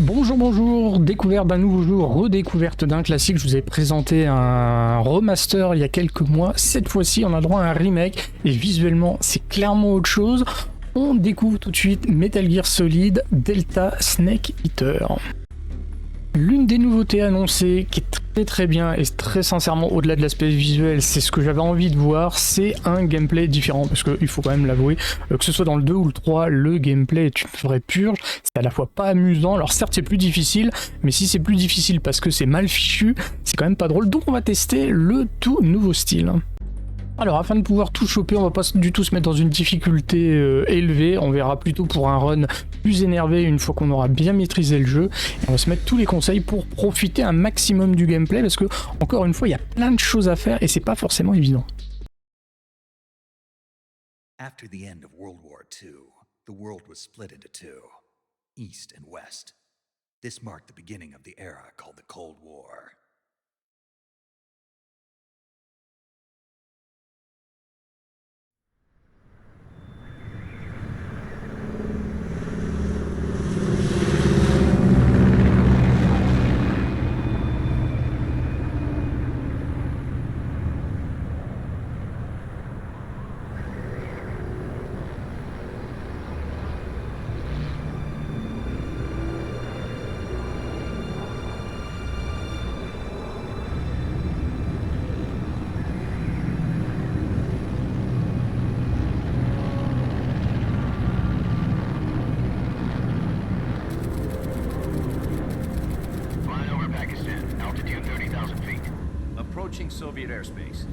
Bonjour, bonjour, découverte d'un nouveau jeu, redécouverte d'un classique. Je vous ai présenté un remaster il y a quelques mois. Cette fois-ci, on a droit à un remake et visuellement, c'est clairement autre chose. On découvre tout de suite Metal Gear Solid Delta Snake Eater. L'une des nouveautés annoncées qui est très bien et très sincèrement au-delà de l'aspect visuel, c'est ce que j'avais envie de voir, c'est un gameplay différent parce qu'il faut quand même l'avouer, que ce soit dans le 2 ou le 3, le gameplay est une vraie purge, c'est à la fois pas amusant, alors certes c'est plus difficile, mais si c'est plus difficile parce que c'est mal fichu, c'est quand même pas drôle, donc on va tester le tout nouveau style. Alors afin de pouvoir tout choper, on va pas du tout se mettre dans une difficulté élevée, on verra plutôt pour un run plus énervé une fois qu'on aura bien maîtrisé le jeu. Et on va se mettre tous les conseils pour profiter un maximum du gameplay parce que encore une fois il y a plein de choses à faire et c'est pas forcément évident. After the end of World War II, the world was split into two, East and West. This marked the beginning of the era called the Cold War. Approaching Soviet airspace.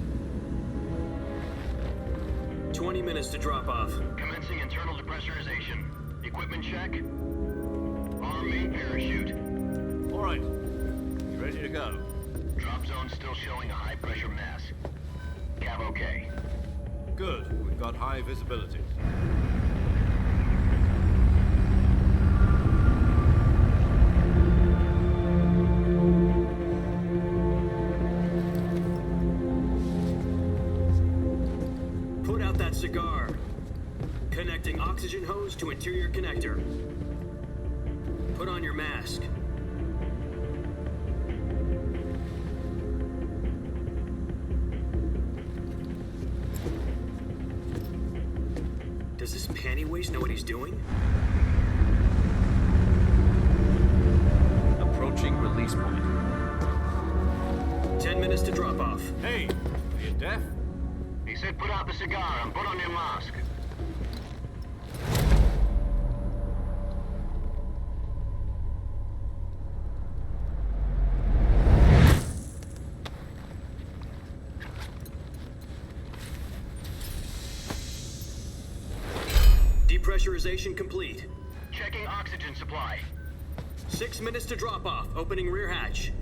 20 minutes to drop off. Commencing internal depressurization. Equipment check. Arm main parachute. All right. You ready to go? Drop zone still showing a high pressure mass. Cav okay. Good. We've got high visibility. Cigar. Connecting oxygen hose to interior connector. Put on your mask. Does this panty waste know what he's doing? Approaching release point. 10 minutes to drop off. Hey, are you deaf? He said put out the cigar and put on your mask. Depressurization complete. Checking oxygen supply. 6 minutes to drop off. Opening rear hatch.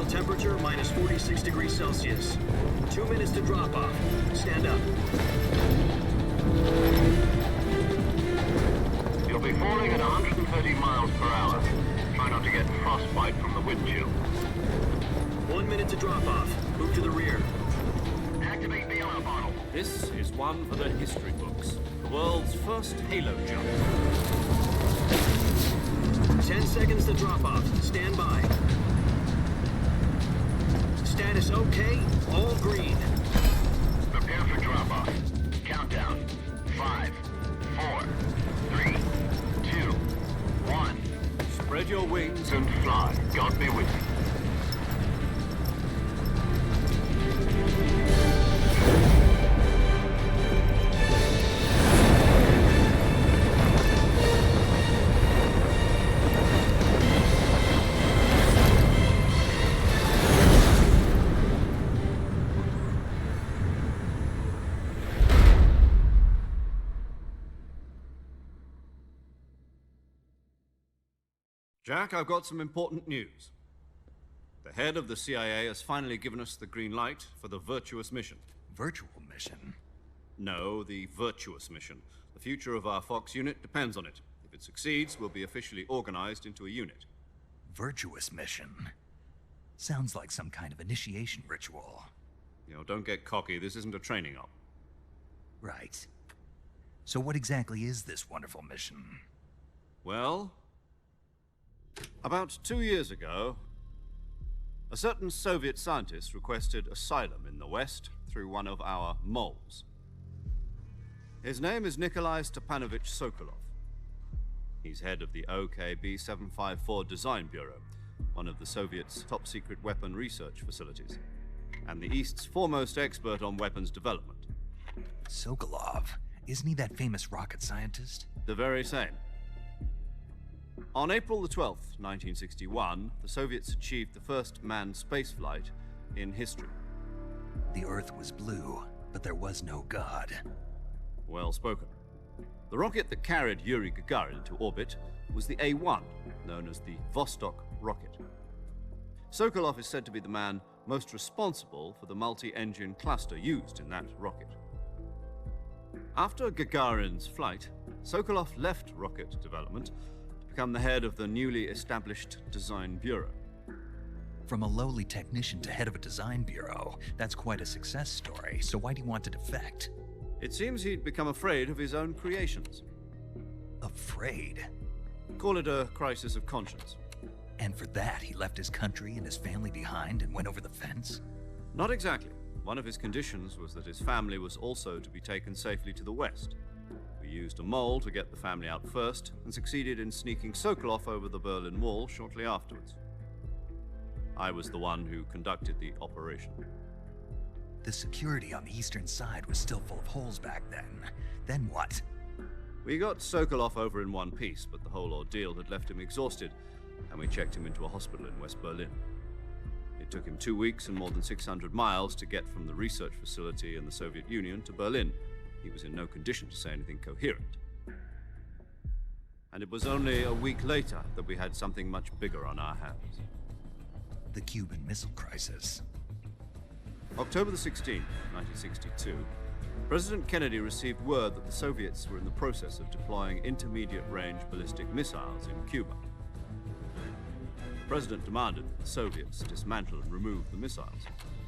Temperature minus 46 degrees Celsius. 2 minutes to drop off. Stand up. You'll be falling at 130 miles per hour. Try not to get frostbite from the wind chill. 1 minute to drop off. Move to the rear. Activate the honor bottle. This is one for the history books. The world's first halo jump. 10 seconds to drop off. Stand by. Status okay, all green. Prepare for drop-off. Countdown. 5, 4, 3, 2, 1. Spread your wings And fly. God be with you. Jack, I've got some important news. The head of the CIA has finally given us the green light for the Virtuous mission. Virtual mission? No, the Virtuous mission. The future of our Fox unit depends on it. If it succeeds, we'll be officially organized into a unit. Virtuous mission. Sounds like some kind of initiation ritual. You know, don't get cocky. This isn't a training op. Right. So what exactly is this wonderful mission? Well, about 2 years ago, a certain Soviet scientist requested asylum in the West through one of our moles. His name is Nikolai Stepanovich Sokolov. He's head of the OKB 754 Design Bureau, one of the Soviets' top-secret weapon research facilities, and the East's foremost expert on weapons development. Sokolov? Isn't he that famous rocket scientist? The very same. On April the 12th, 1961, the Soviets achieved the first manned spaceflight in history. The Earth was blue, but there was no God. Well spoken. The rocket that carried Yuri Gagarin into orbit was the A-1, known as the Vostok rocket. Sokolov is said to be the man most responsible for the multi-engine cluster used in that rocket. After Gagarin's flight, Sokolov left rocket development to become the head of the newly established Design Bureau. From a lowly technician to head of a design bureau, that's quite a success story, so why do you want to defect? It seems he'd become afraid of his own creations. Afraid? Call it a crisis of conscience. And for that, he left his country and his family behind and went over the fence? Not exactly. One of his conditions was that his family was also to be taken safely to the West. We used a mole to get the family out first and succeeded in sneaking Sokolov over the Berlin Wall shortly afterwards. I was the one who conducted the operation. The security on the eastern side was still full of holes back then. Then what? We got Sokolov over in one piece, but the whole ordeal had left him exhausted, and we checked him into a hospital in West Berlin. It took him 2 weeks and more than 600 miles to get from the research facility in the Soviet Union to Berlin. He was in no condition to say anything coherent. And it was only a week later that we had something much bigger on our hands. The Cuban Missile Crisis. October the 16th, 1962, President Kennedy received word that the Soviets were in the process of deploying intermediate-range ballistic missiles in Cuba. The President demanded that the Soviets dismantle and remove the missiles.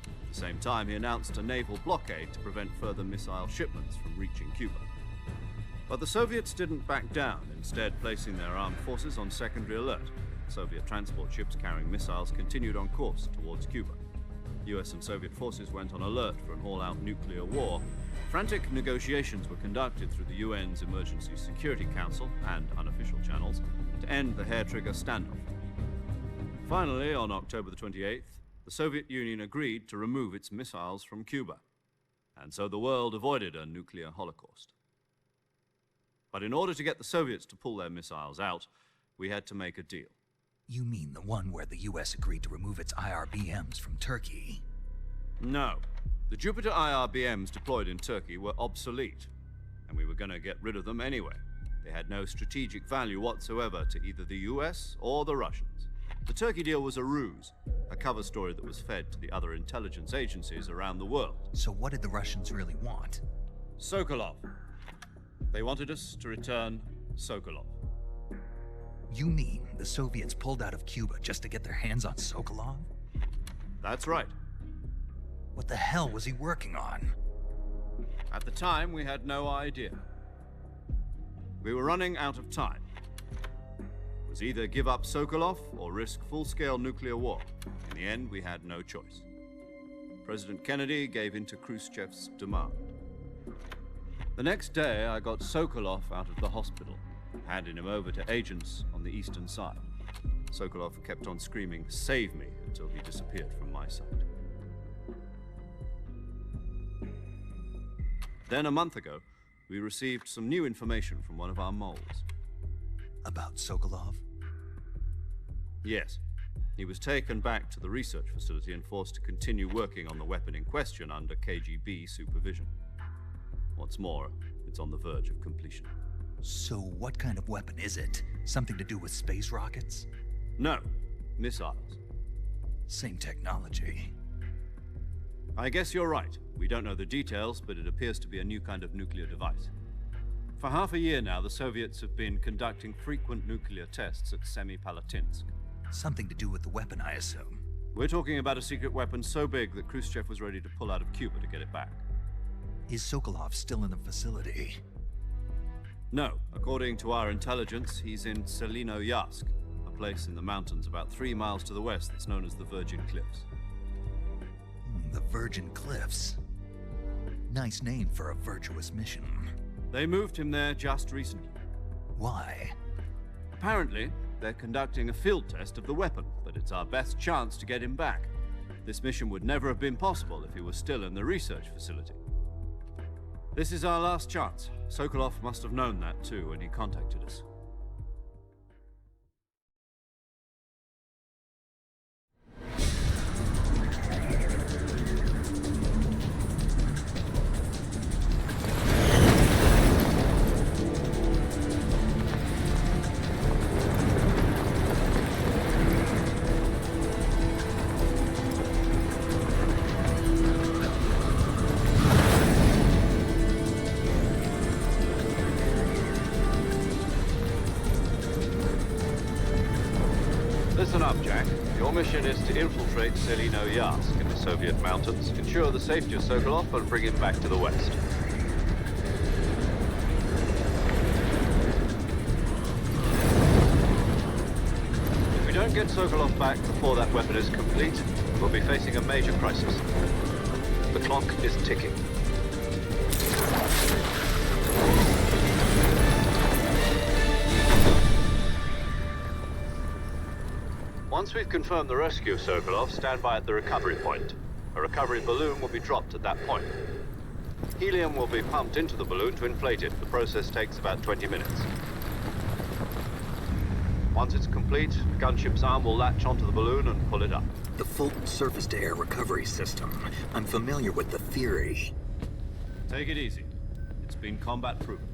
At the same time, he announced a naval blockade to prevent further missile shipments from reaching Cuba. But the Soviets didn't back down, instead placing their armed forces on secondary alert. Soviet transport ships carrying missiles continued on course towards Cuba. US and Soviet forces went on alert for an all-out nuclear war. Frantic negotiations were conducted through the UN's Emergency Security Council and unofficial channels to end the hair-trigger standoff. Finally, on October the 28th, the Soviet Union agreed to remove its missiles from Cuba, and so the world avoided a nuclear holocaust. But in order to get the Soviets to pull their missiles out, we had to make a deal. You mean the one where the US agreed to remove its IRBMs from Turkey? No. The Jupiter IRBMs deployed in Turkey were obsolete, and we were going to get rid of them anyway. They had no strategic value whatsoever to either the US or the Russians. The Turkey deal was a ruse, a cover story that was fed to the other intelligence agencies around the world. So what did the Russians really want? Sokolov. They wanted us to return Sokolov. You mean the Soviets pulled out of Cuba just to get their hands on Sokolov? That's right. What the hell was he working on? At the time, we had no idea. We were running out of time. It was either give up Sokolov or risk full-scale nuclear war. In the end, we had no choice. President Kennedy gave in to Khrushchev's demand. The next day, I got Sokolov out of the hospital, handing him over to agents on the eastern side. Sokolov kept on screaming, "Save me," until he disappeared from my sight. Then a month ago, we received some new information from one of our moles. About Sokolov? Yes. He was taken back to the research facility and forced to continue working on the weapon in question under KGB supervision. What's more, it's on the verge of completion. So what kind of weapon is it? Something to do with space rockets? No, missiles. Same technology. I guess you're right. We don't know the details, but it appears to be a new kind of nuclear device. For half a year now, the Soviets have been conducting frequent nuclear tests at Semipalatinsk. Something to do with the weapon, I assume. We're talking about a secret weapon so big that Khrushchev was ready to pull out of Cuba to get it back. Is Sokolov still in the facility? No, according to our intelligence, he's in Dolinovodno, a place in the mountains about 3 miles to the west that's known as the Virgin Cliffs. The Virgin Cliffs. Nice name for a virtuous mission. They moved him there just recently. Why? Apparently, they're conducting a field test of the weapon, but it's our best chance to get him back. This mission would never have been possible if he was still in the research facility. This is our last chance. Sokolov must have known that too when he contacted us. Listen up, Jack. Your mission is to infiltrate Dolinovodno in the Soviet mountains, ensure the safety of Sokolov, and bring him back to the west. If we don't get Sokolov back before that weapon is complete, we'll be facing a major crisis. The clock is ticking. Once we've confirmed the rescue of Sokolov, stand by at the recovery point. A recovery balloon will be dropped at that point. Helium will be pumped into the balloon to inflate it. The process takes about 20 minutes. Once it's complete, the gunship's arm will latch onto the balloon and pull it up. The Fulton surface-to-air recovery system. I'm familiar with the theory. Take it easy. It's been combat-proven.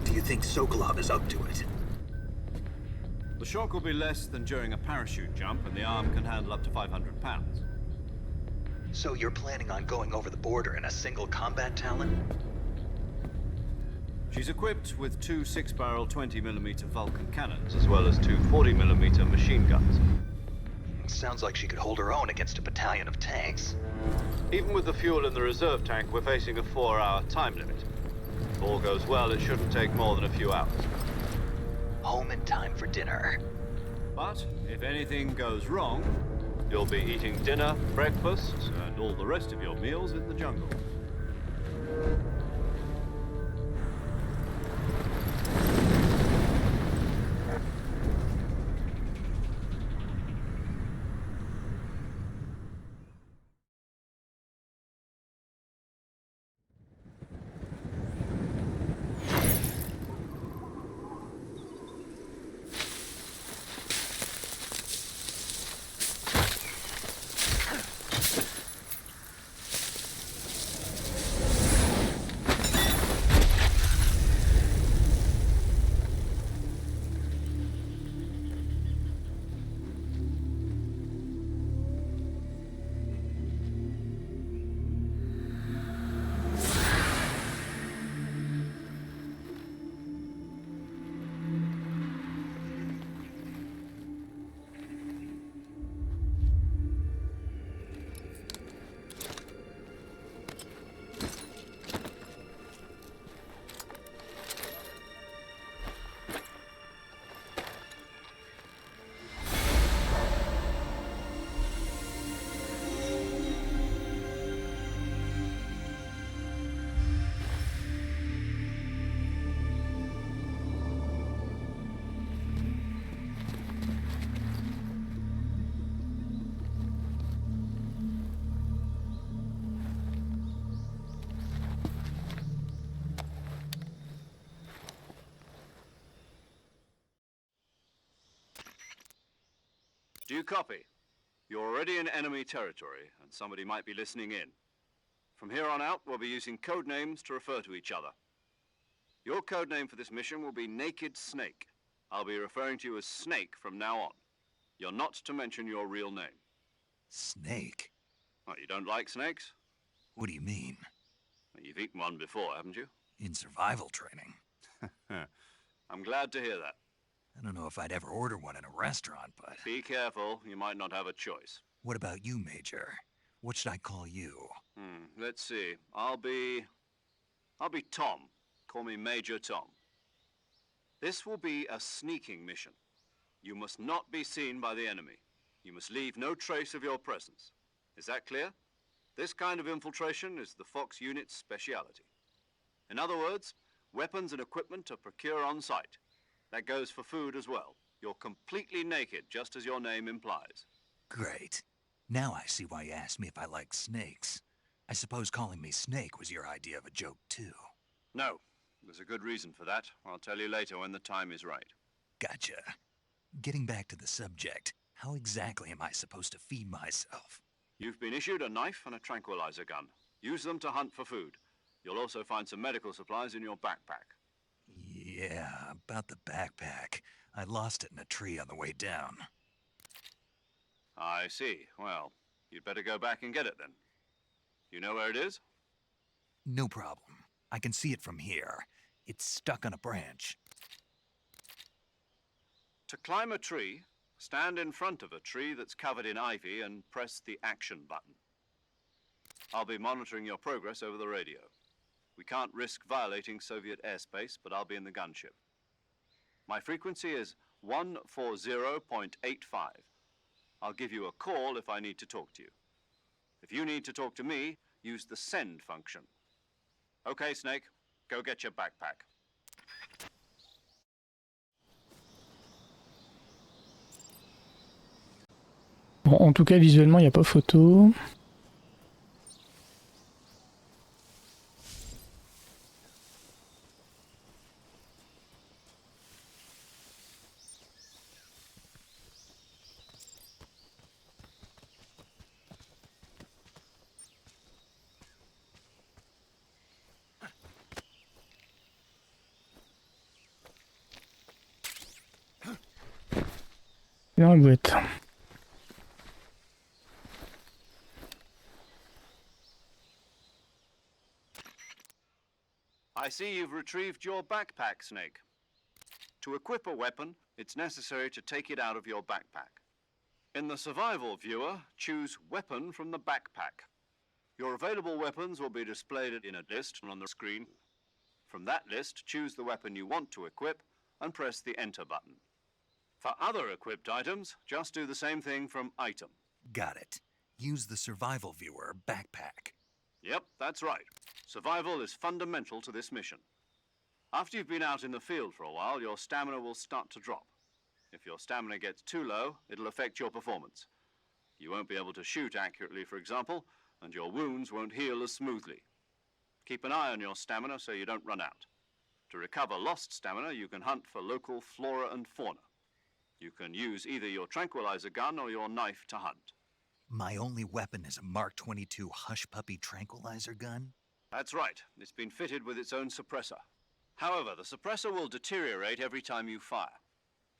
Do you think Sokolov is up to it? The shock will be less than during a parachute jump, and the arm can handle up to 500 pounds. So you're planning on going over the border in a single combat Talon? She's equipped with 2 6-barrel 20mm Vulcan cannons, as well as 2 40mm machine guns. Sounds like she could hold her own against a battalion of tanks. Even with the fuel in the reserve tank, we're facing a 4-hour time limit. If all goes well, it shouldn't take more than a few hours. Home in time for dinner. But if anything goes wrong, you'll be eating dinner, breakfast, and all the rest of your meals in the jungle. Do you copy? You're already in enemy territory, and somebody might be listening in. From here on out, we'll be using code names to refer to each other. Your code name for this mission will be Naked Snake. I'll be referring to you as Snake from now on. You're not to mention your real name. Snake? What, you don't like snakes? What do you mean? Well, you've eaten one before, haven't you? In survival training? I'm glad to hear that. I don't know if I'd ever order one in a restaurant, but... Be careful, you might not have a choice. What about you, Major? What should I call you? Let's see. I'll be Tom. Call me Major Tom. This will be a sneaking mission. You must not be seen by the enemy. You must leave no trace of your presence. Is that clear? This kind of infiltration is the Fox unit's speciality. In other words, weapons and equipment are procured on site. That goes for food as well. You're completely naked, just as your name implies. Great. Now I see why you asked me if I like snakes. I suppose calling me Snake was your idea of a joke, too. No, there's a good reason for that. I'll tell you later when the time is right. Gotcha. Getting back to the subject, how exactly am I supposed to feed myself? You've been issued a knife and a tranquilizer gun. Use them to hunt for food. You'll also find some medical supplies in your backpack. Yeah, about the backpack. I lost it in a tree on the way down. I see. Well, you'd better go back and get it then. You know where it is? No problem. I can see it from here. It's stuck on a branch. To climb a tree, stand in front of a tree that's covered in ivy and press the action button. I'll be monitoring your progress over the radio. We can't risk violating Soviet airspace, but I'll be in the gunship. My frequency is 140.85. I'll give you a call if I need to talk to you. If you need to talk to me, use the send function. Okay, Snake, go get your backpack. Bon, en tout cas, visuellement, il n'y a pas photo. Dans la boîte. I see you've retrieved your backpack, Snake. To equip a weapon, it's necessary to take it out of your backpack. In the survival viewer, choose Weapon from the backpack. Your available weapons will be displayed in a list on the screen. From that list, choose the weapon you want to equip and press the Enter button. For other equipped items, just do the same thing from Item. Got it. Use the survival viewer backpack. Yep, that's right. Survival is fundamental to this mission. After you've been out in the field for a while, your stamina will start to drop. If your stamina gets too low, it'll affect your performance. You won't be able to shoot accurately, for example, and your wounds won't heal as smoothly. Keep an eye on your stamina so you don't run out. To recover lost stamina, you can hunt for local flora and fauna. You can use either your tranquilizer gun or your knife to hunt. My only weapon is a Mark 22 Hush Puppy tranquilizer gun? That's right. It's been fitted with its own suppressor. However, the suppressor will deteriorate every time you fire.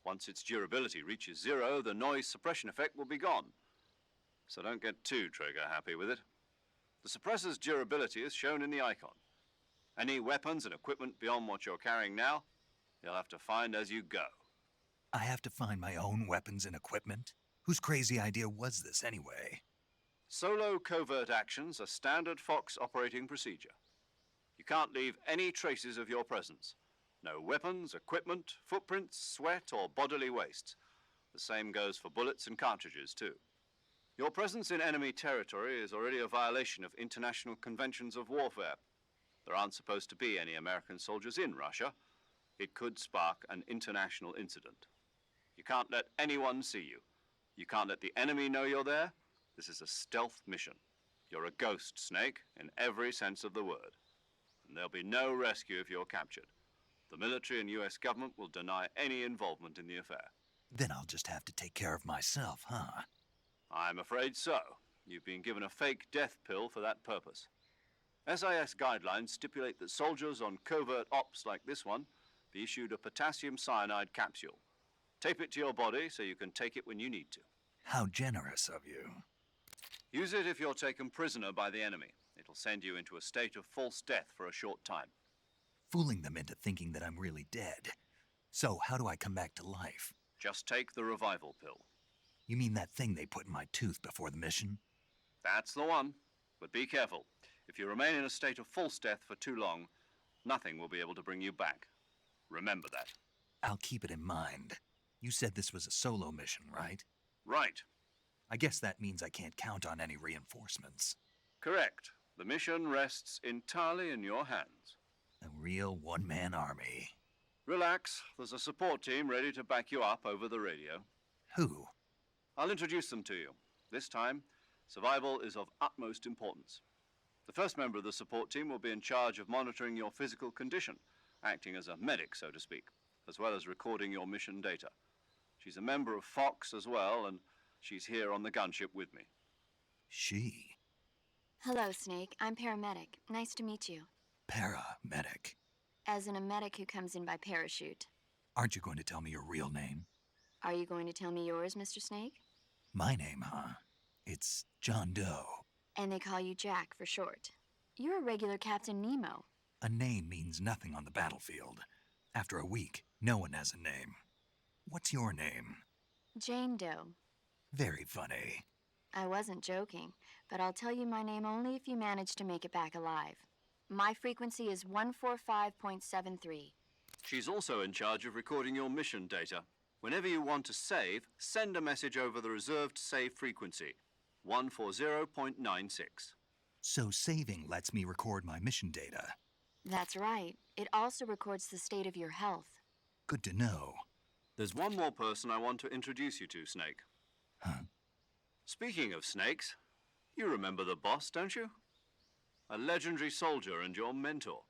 Once its durability reaches 0, the noise suppression effect will be gone. So don't get too trigger happy with it. The suppressor's durability is shown in the icon. Any weapons and equipment beyond what you're carrying now, you'll have to find as you go. I have to find my own weapons and equipment? Whose crazy idea was this anyway? Solo covert actions are standard Fox operating procedure. You can't leave any traces of your presence. No weapons, equipment, footprints, sweat, or bodily wastes. The same goes for bullets and cartridges, too. Your presence in enemy territory is already a violation of international conventions of warfare. There aren't supposed to be any American soldiers in Russia. It could spark an international incident. You can't let anyone see you. You can't let the enemy know you're there. This is a stealth mission. You're a ghost, Snake, in every sense of the word. And there'll be no rescue if you're captured. The military and US government will deny any involvement in the affair. Then I'll just have to take care of myself, huh? I'm afraid so. You've been given a fake death pill for that purpose. SIS guidelines stipulate that soldiers on covert ops like this one be issued a potassium cyanide capsule. Tape it to your body so you can take it when you need to. How generous of you. Use it if you're taken prisoner by the enemy. It'll send you into a state of false death for a short time. Fooling them into thinking that I'm really dead. So, how do I come back to life? Just take the revival pill. You mean that thing they put in my tooth before the mission? That's the one. But be careful. If you remain in a state of false death for too long, nothing will be able to bring you back. Remember that. I'll keep it in mind. You said this was a solo mission, right? Right. I guess that means I can't count on any reinforcements. Correct. The mission rests entirely in your hands. A real one-man army. Relax. There's a support team ready to back you up over the radio. Who? I'll introduce them to you. This time, survival is of utmost importance. The first member of the support team will be in charge of monitoring your physical condition, acting as a medic, so to speak, as well as recording your mission data. She's a member of Fox as well, and she's here on the gunship with me. She? Hello, Snake. I'm paramedic. Nice to meet you. Paramedic. As in a medic who comes in by parachute. Aren't you going to tell me your real name? Are you going to tell me yours, Mr. Snake? My name, huh? It's John Doe. And they call you Jack for short. You're a regular Captain Nemo. A name means nothing on the battlefield. After a week, no one has a name. What's your name? Jane Doe. Very funny. I wasn't joking, but I'll tell you my name only if you manage to make it back alive. My frequency is 145.73. She's also in charge of recording your mission data. Whenever you want to save, send a message over the reserved save frequency, 140.96. So saving lets me record my mission data. That's right. It also records the state of your health. Good to know. There's one more person I want to introduce you to, Snake. Huh? Speaking of snakes, you remember the boss, don't you? A legendary soldier and your mentor.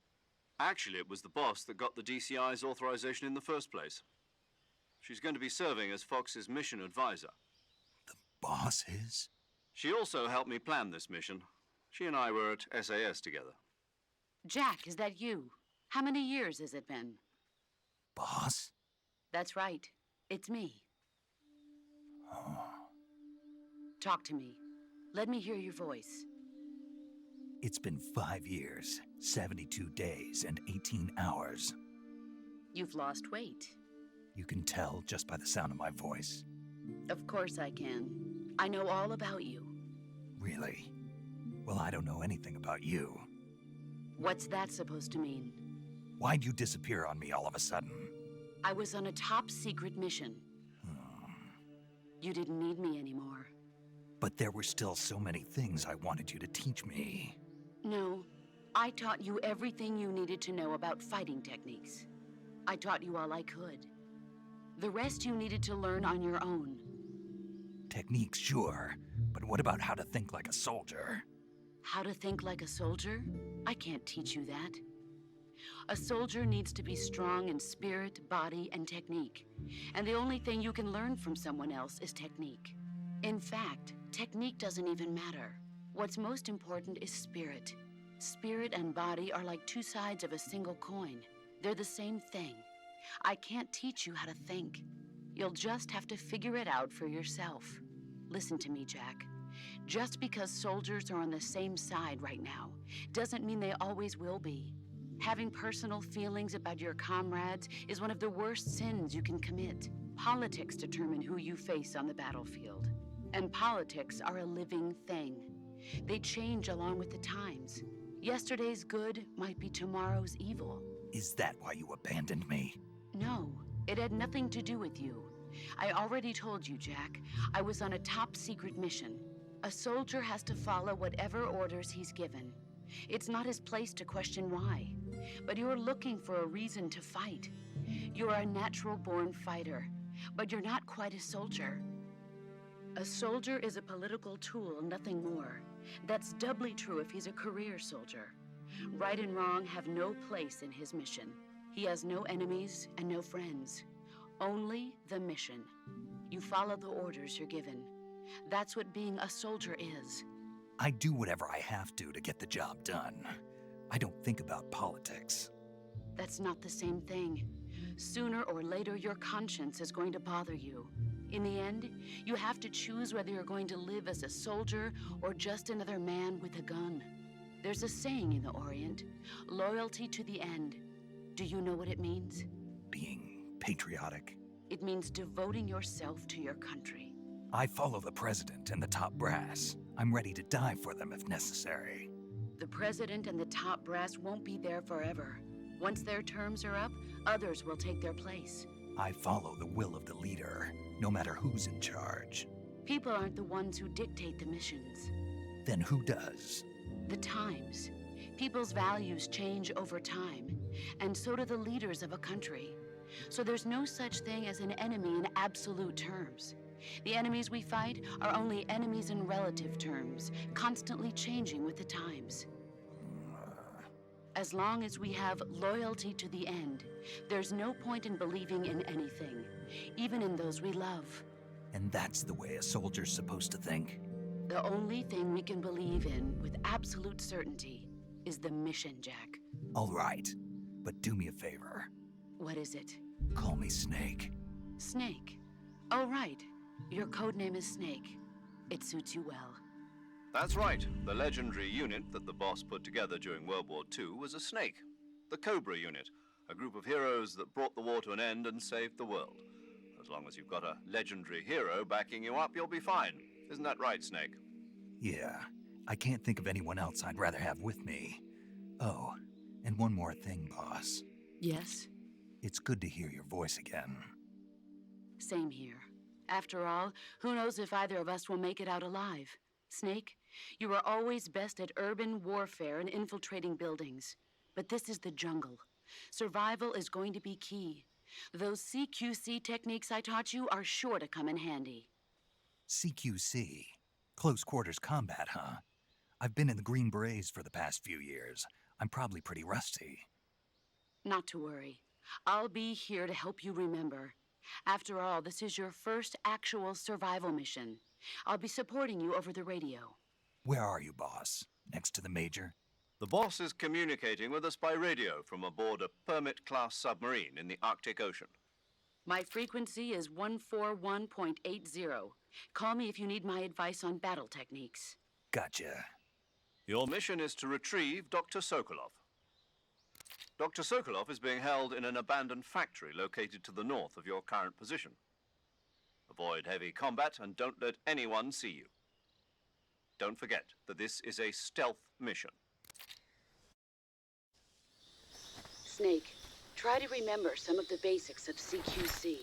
Actually, it was the boss that got the DCI's authorization in the first place. She's going to be serving as Fox's mission advisor. The boss is? She also helped me plan this mission. She and I were at SAS together. Jack, is that you? How many years has it been? Boss? That's right. It's me. Talk to me. Let me hear your voice. It's been 5 years, 72 days, and 18 hours. You've lost weight. You can tell just by the sound of my voice. Of course I can. I know all about you. Really? Well, I don't know anything about you. What's that supposed to mean? Why'd you disappear on me all of a sudden? I was on a top-secret mission. You didn't need me anymore. But there were still so many things I wanted you to teach me. No, I taught you everything you needed to know about fighting techniques. I taught you all I could. The rest you needed to learn on your own. Techniques, sure. But what about how to think like a soldier? How to think like a soldier? I can't teach you that. A soldier needs to be strong in spirit, body, and technique. And the only thing you can learn from someone else is technique. In fact, technique doesn't even matter. What's most important is spirit. Spirit and body are like two sides of a single coin. They're the same thing. I can't teach you how to think. You'll just have to figure it out for yourself. Listen to me, Jack. Just because soldiers are on the same side right now doesn't mean they always will be. Having personal feelings about your comrades is one of the worst sins you can commit. Politics determine who you face on the battlefield. And politics are a living thing. They change along with the times. Yesterday's good might be tomorrow's evil. Is that why you abandoned me? No, it had nothing to do with you. I already told you, Jack. I was on a top-secret mission. A soldier has to follow whatever orders he's given. It's not his place to question why. But you're looking for a reason to fight. You're a natural-born fighter, but you're not quite a soldier. A soldier is a political tool, nothing more. That's doubly true if he's a career soldier. Right and wrong have no place in his mission. He has no enemies and no friends. Only the mission. You follow the orders you're given. That's what being a soldier is. I do whatever I have to get the job done. I don't think about politics. That's not the same thing. Sooner or later, your conscience is going to bother you. In the end, you have to choose whether you're going to live as a soldier or just another man with a gun. There's a saying in the Orient, loyalty to the end. Do you know what it means? Being patriotic. It means devoting yourself to your country. I follow the president and the top brass. I'm ready to die for them if necessary. The president and the top brass won't be there forever. Once their terms are up, others will take their place. I follow the will of the leader, no matter who's in charge. People aren't the ones who dictate the missions. Then who does? The times. People's values change over time, and so do the leaders of a country. So there's no such thing as an enemy in absolute terms. The enemies we fight are only enemies in relative terms, constantly changing with the times. As long as we have loyalty to the end, there's no point in believing in anything, even in those we love. And that's the way a soldier's supposed to think? The only thing we can believe in with absolute certainty is the mission, Jack. All right, but do me a favor. What is it? Call me Snake. Snake. Oh, right. Your codename is Snake. It suits you well. That's right. The legendary unit that the boss put together during World War II was a snake. The Cobra unit, a group of heroes that brought the war to an end and saved the world. As long as you've got a legendary hero backing you up, you'll be fine. Isn't that right, Snake? Yeah, I can't think of anyone else I'd rather have with me. Oh, and one more thing, boss. Yes? It's good to hear your voice again. Same here. After all, who knows if either of us will make it out alive? Snake, you were always best at urban warfare and infiltrating buildings. But this is the jungle. Survival is going to be key. Those CQC techniques I taught you are sure to come in handy. CQC? Close quarters combat, huh? I've been in the Green Berets for the past few years. I'm probably pretty rusty. Not to worry. I'll be here to help you remember. After all, this is your first actual survival mission. I'll be supporting you over the radio. Where are you, boss? Next to the Major? The boss is communicating with us by radio from aboard a Permit-class submarine in the Arctic Ocean. My frequency is 141.80. Call me if you need my advice on battle techniques. Gotcha. Your mission is to retrieve Dr. Sokolov. Dr. Sokolov is being held in an abandoned factory located to the north of your current position. Avoid heavy combat and don't let anyone see you. Don't forget that this is a stealth mission. Snake, try to remember some of the basics of CQC.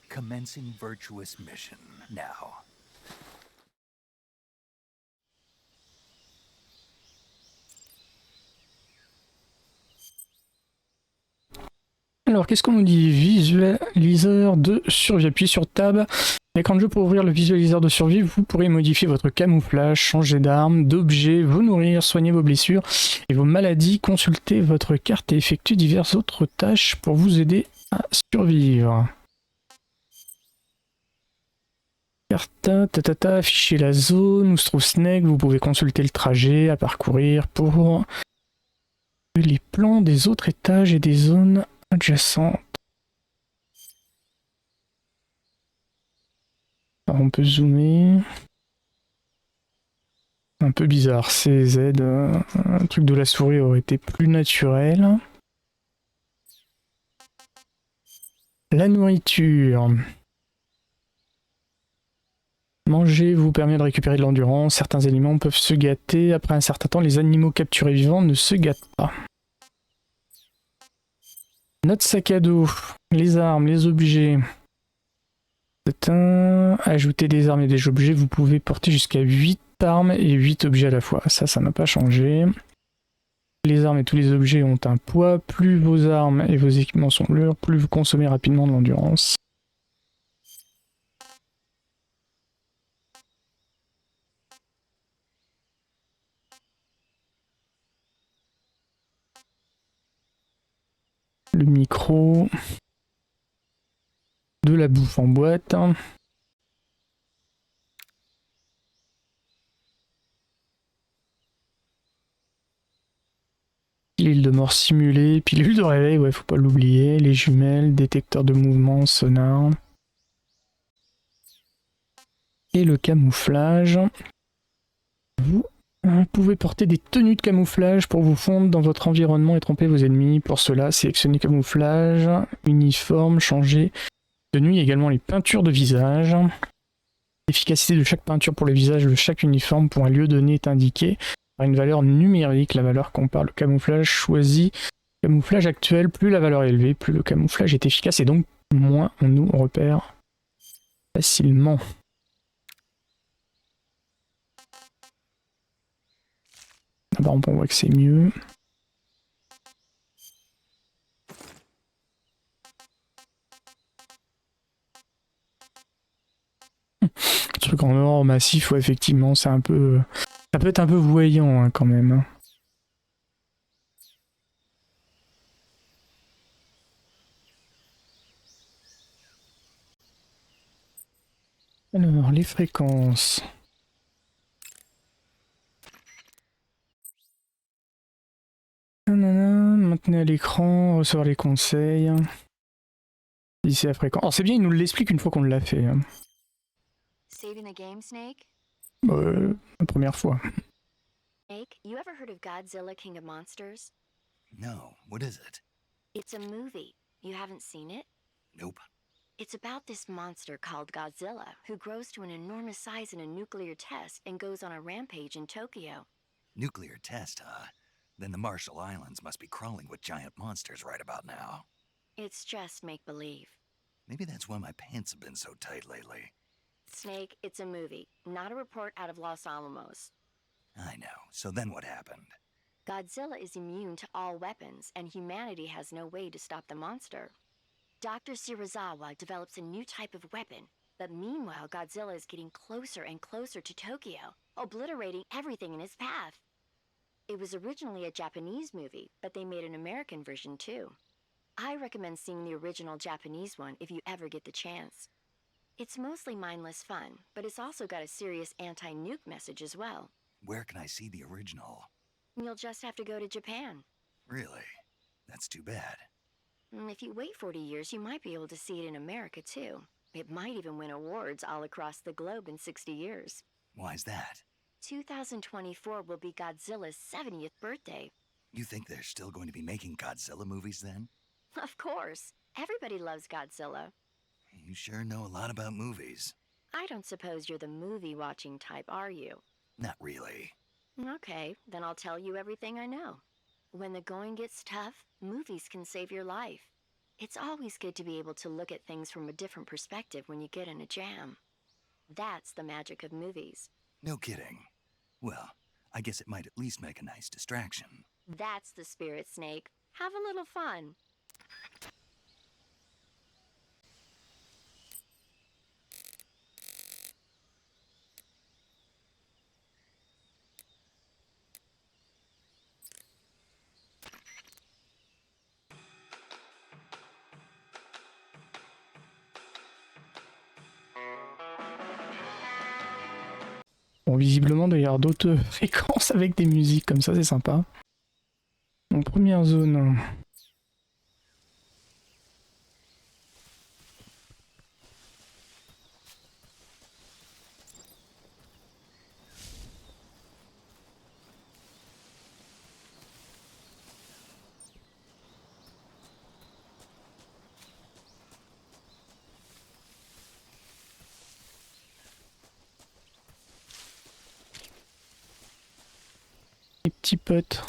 Commencing virtuous mission now. Alors, qu'est-ce qu'on nous dit? Visualiseur de survie. Appuyez sur Tab. L'écran de jeu pour ouvrir le visualiseur de survie. Vous pourrez modifier votre camouflage, changer d'arme, d'objet, vous nourrir, soigner vos blessures et vos maladies. Consultez votre carte et effectuez diverses autres tâches pour vous aider à survivre. Carte, afficher la zone où se trouve Snake. Vous pouvez consulter le trajet à parcourir pour les plans des autres étages et des zones adjacentes. Alors on peut zoomer. Un peu bizarre, CZ. Un truc de la souris aurait été plus naturel. La nourriture. Manger vous permet de récupérer de l'endurance. Certains aliments peuvent se gâter. Après un certain temps, les animaux capturés vivants ne se gâtent pas. Notre sac à dos. Les armes, les objets. Ajouter des armes et des objets. Vous pouvez porter jusqu'à 8 armes et 8 objets à la fois. Ça n'a pas changé. Les armes et tous les objets ont un poids. Plus vos armes et vos équipements sont lourds, plus vous consommez rapidement de l'endurance. Le micro, de la bouffe en boîte, l'île de mort simulée, pilule de réveil, ouais, faut pas l'oublier, les jumelles, détecteur de mouvement, sonar. Et le camouflage. Vous pouvez porter des tenues de camouflage pour vous fondre dans votre environnement et tromper vos ennemis. Pour cela, sélectionnez camouflage, uniforme, changer de nuit, également les peintures de visage. L'efficacité de chaque peinture pour le visage de chaque uniforme pour un lieu donné est indiquée par une valeur numérique. La valeur compare le camouflage choisi. Camouflage actuel, plus la valeur est élevée, plus le camouflage est efficace et donc moins on nous repère facilement. Par exemple, on voit que c'est mieux. Le truc en or massif, ouais, effectivement, c'est un peu. Ça peut être un peu voyant hein, quand même. Alors, les fréquences. Maintenez à l'écran, recevoir les conseils. Ici la fréquence. Oh, c'est bien, il nous l'explique une fois qu'on l'a fait. Saving the game, Snake? La première fois. Snake, you ever heard of Godzilla King of Monsters? No, what is it? It's a movie. You haven't seen it? Nope. It's about this monster called Godzilla, who grows to an enormous size in a nuclear test and goes on a rampage in Tokyo. Nuclear test, huh? Then the Marshall Islands must be crawling with giant monsters right about now. It's just make-believe. Maybe that's why my pants have been so tight lately. Snake, it's a movie, not a report out of Los Alamos. I know. So then what happened? Godzilla is immune to all weapons, and humanity has no way to stop the monster. Dr. Shirazawa develops a new type of weapon, but meanwhile Godzilla is getting closer and closer to Tokyo, obliterating everything in his path. It was originally a Japanese movie, but they made an American version too. I recommend seeing the original Japanese one if you ever get the chance. It's mostly mindless fun, but it's also got a serious anti-nuke message as well. Where can I see the original? You'll just have to go to Japan. Really? That's too bad. If you wait 40 years, you might be able to see it in America too. It might even win awards all across the globe in 60 years. Why's that? 2024 will be Godzilla's 70th birthday. You think they're still going to be making Godzilla movies then? Of course. Everybody loves Godzilla. You sure know a lot about movies. I don't suppose you're the movie-watching type, are you? Not really. Okay, then I'll tell you everything I know. When the going gets tough, movies can save your life. It's always good to be able to look at things from a different perspective when you get in a jam. That's the magic of movies. No kidding. Well, I guess it might at least make a nice distraction. That's the spirit, Snake. Have a little fun. Bon, visiblement, il doit y avoir d'autres fréquences avec des musiques comme ça, c'est sympa. Donc, première zone. Les petits potes.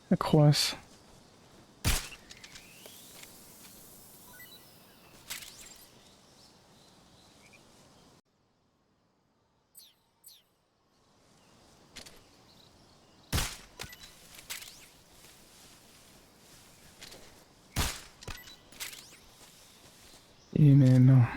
La croisse. Et même.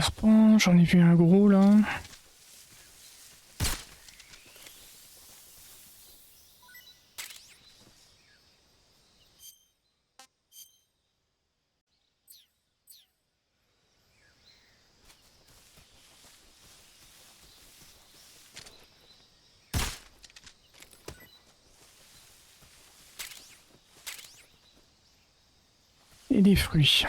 serpent, j'en ai vu un gros là. Et des fruits.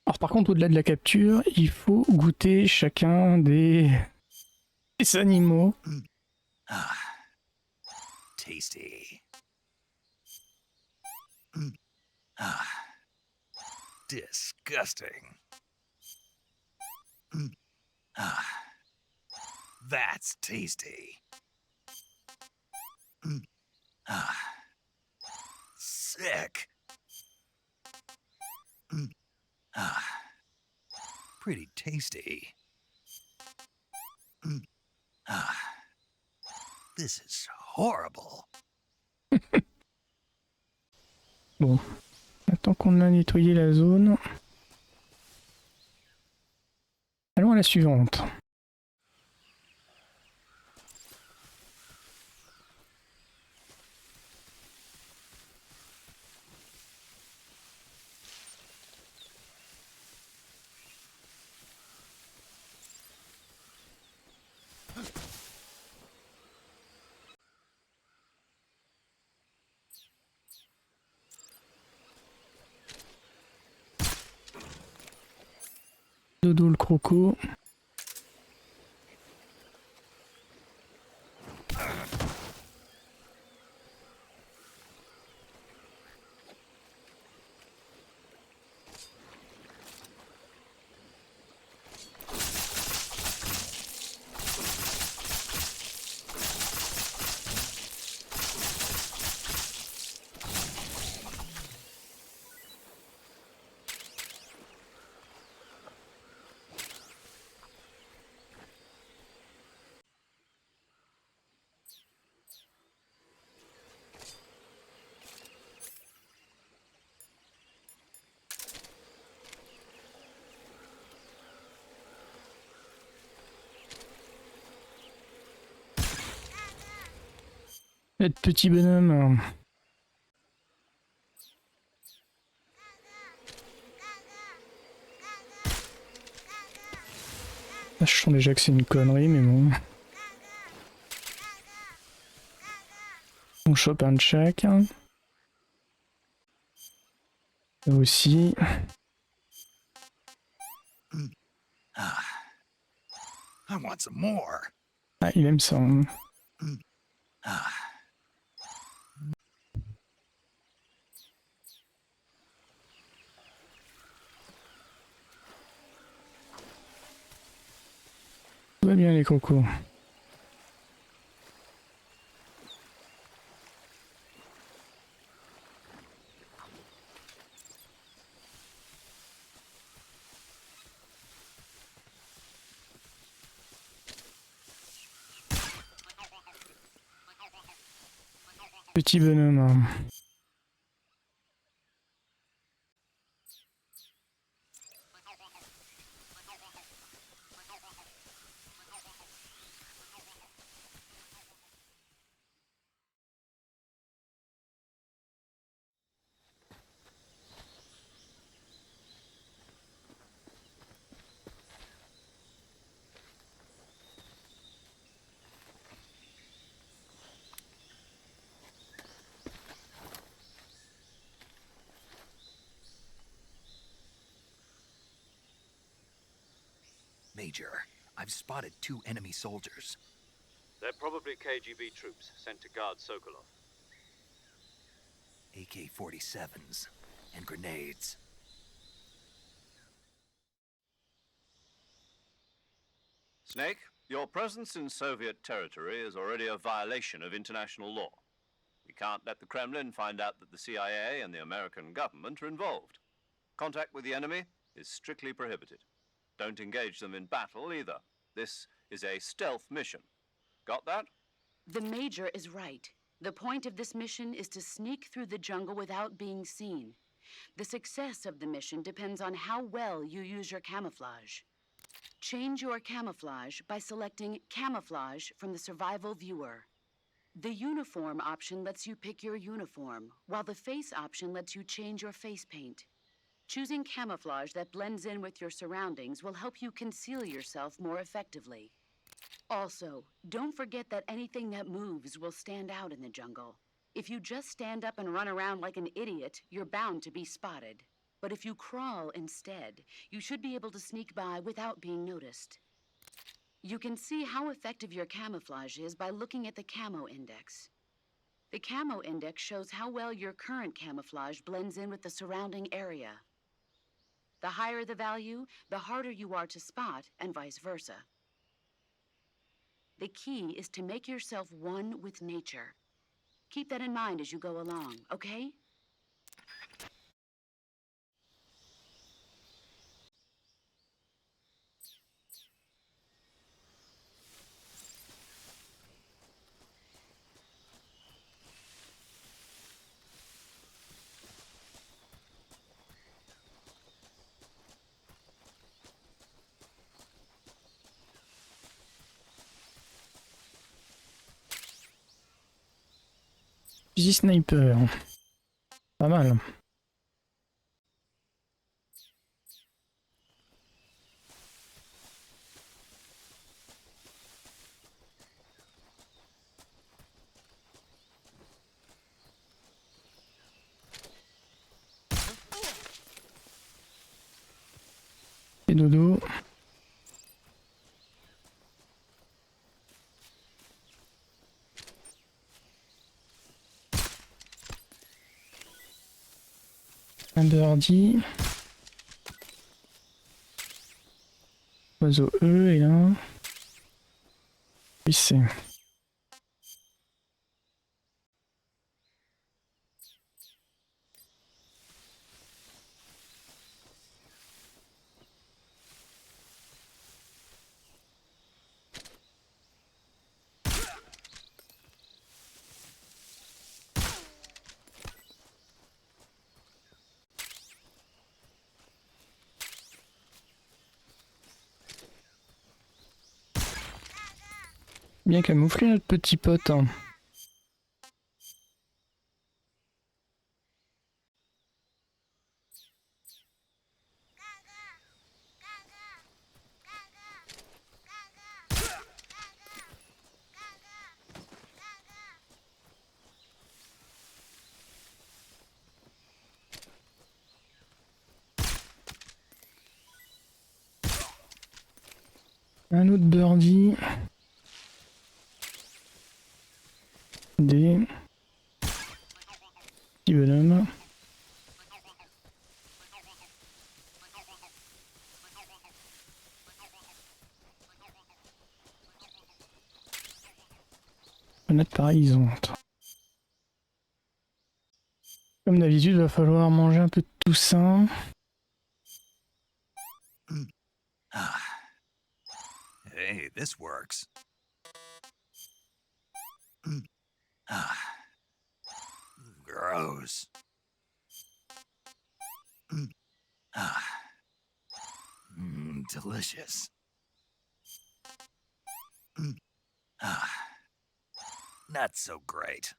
Alors par contre, au-delà de la capture, il faut goûter chacun des animaux. Ah, tasty. Ah, disgusting. Ah, that's tasty. Ah, sick. Ah, pretty tasty. Ah, this is horrible. Bon, maintenant qu'on a nettoyé la zone, allons à la suivante. Dodo le croco. Être petit bonhomme. Là, je sens déjà que c'est une connerie, mais bon. On chope un de chaque. Là aussi. I want some more. Ah, il aime ça. Hein. Ah. Tout va bien les crocos. Petit bonhomme. Hein. Major, I've spotted 2 enemy soldiers. They're probably KGB troops sent to guard Sokolov. AK-47s and grenades. Snake, your presence in Soviet territory is already a violation of international law. We can't let the Kremlin find out that the CIA and the American government are involved. Contact with the enemy is strictly prohibited. Don't engage them in battle either. This is a stealth mission. Got that? The Major is right. The point of this mission is to sneak through the jungle without being seen. The success of the mission depends on how well you use your camouflage. Change your camouflage by selecting Camouflage from the Survival Viewer. The Uniform option lets you pick your uniform, while the Face option lets you change your face paint. Choosing camouflage that blends in with your surroundings will help you conceal yourself more effectively. Also, don't forget that anything that moves will stand out in the jungle. If you just stand up and run around like an idiot, you're bound to be spotted. But if you crawl instead, you should be able to sneak by without being noticed. You can see how effective your camouflage is by looking at the Camo Index. The Camo Index shows how well your current camouflage blends in with the surrounding area. The higher the value, the harder you are to spot, and vice versa. The key is to make yourself one with nature. Keep that in mind as you go along, okay? Fusil sniper. Pas mal. Et dodo. Un birdie. Oiseau E et là. Oui, c'est. Bien camouflé notre petit pote. Hein. Un autre birdie. Des petits bonhommes. Fenêtre paralysante. Comme d'habitude, va falloir manger un peu de tout ça. Hey, this works. Gross. Delicious. Not so great.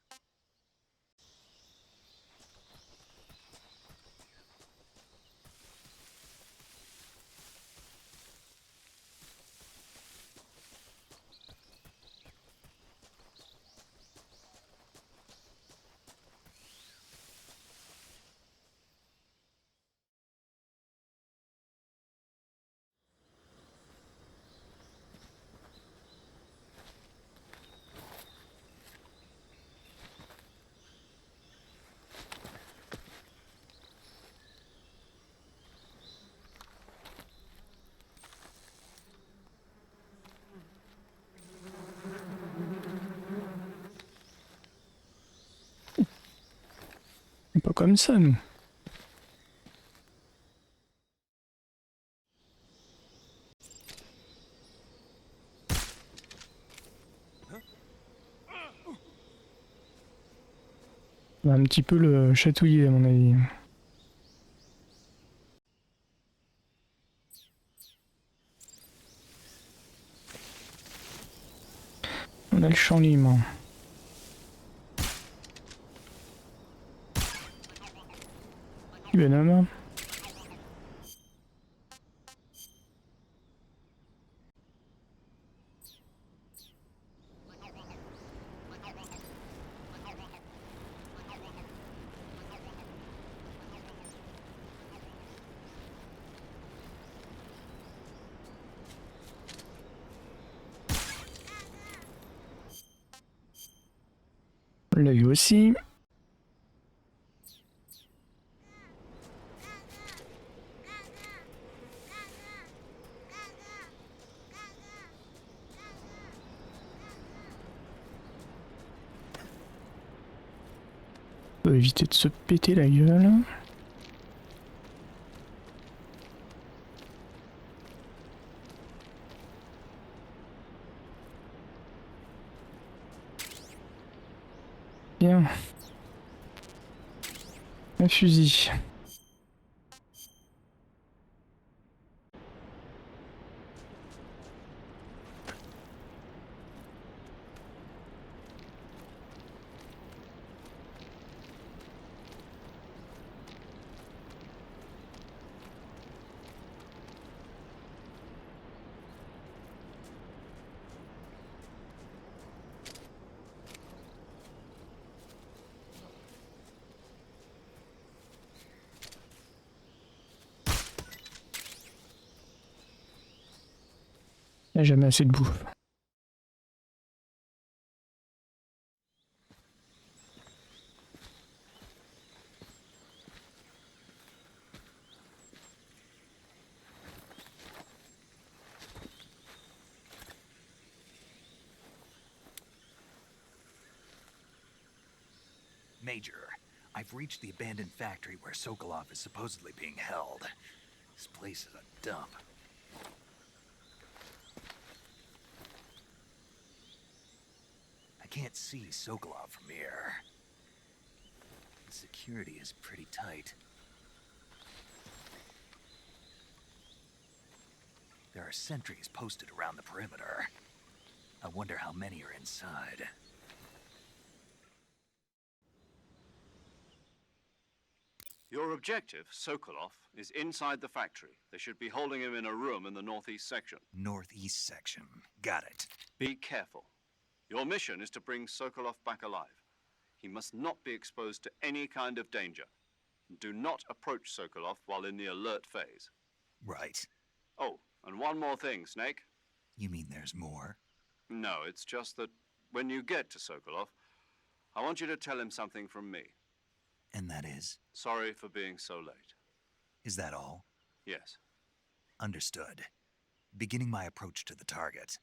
Pas comme ça, nous. On va un petit peu le chatouiller, à mon avis. On a le champ libre. Petit bonhomme. On l'a eu aussi. On peut éviter de se péter la gueule. Bien. Un fusil. Il n'y a jamais assez de bouffe. Major, I've reached the abandoned factory where Sokolov is supposedly being held. This place is a dump. I can't see Sokolov from here. The security is pretty tight. There are sentries posted around the perimeter. I wonder how many are inside. Your objective, Sokolov, is inside the factory. They should be holding him in a room in the northeast section. Northeast section. Got it. Be careful. Your mission is to bring Sokolov back alive. He must not be exposed to any kind of danger. Do not approach Sokolov while in the alert phase. Right. Oh, and one more thing, Snake. You mean there's more? No, it's just that when you get to Sokolov, I want you to tell him something from me. And that is? Sorry for being so late. Is that all? Yes. Understood. Beginning my approach to the target.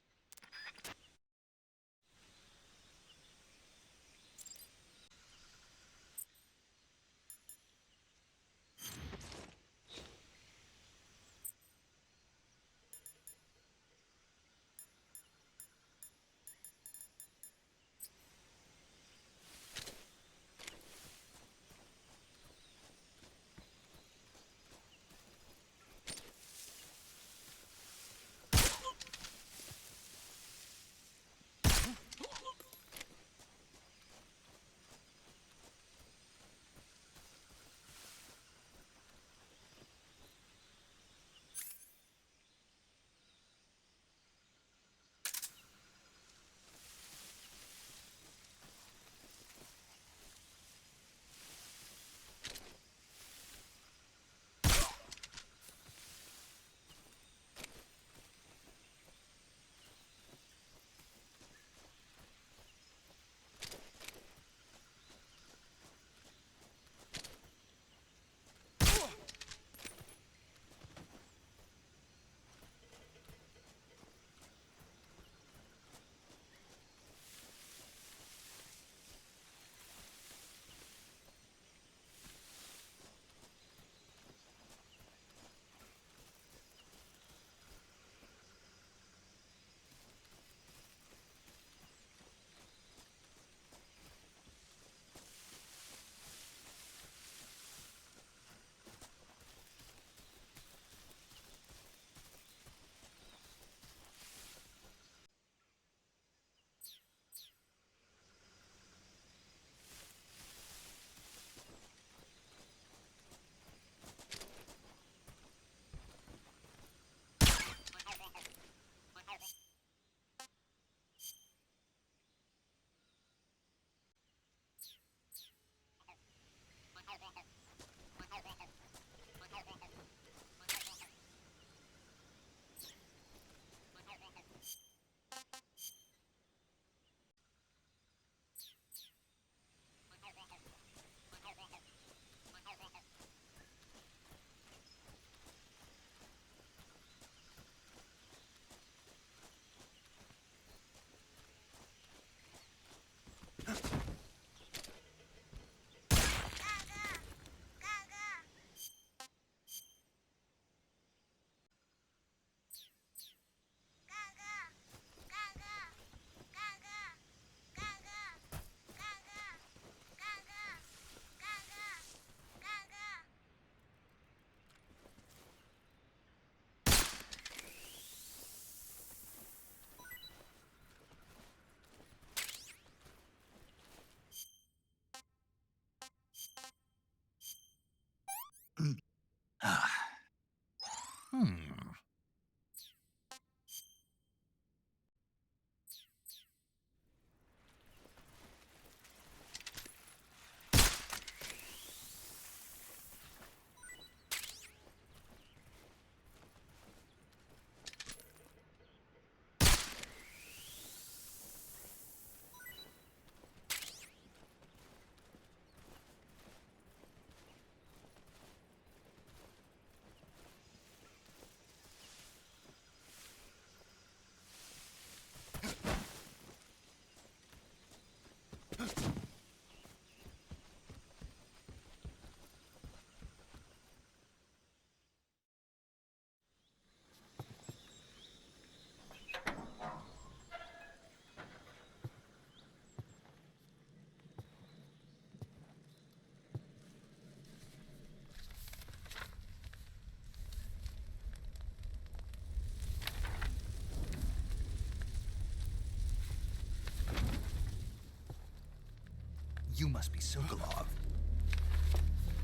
You must be Sokolov.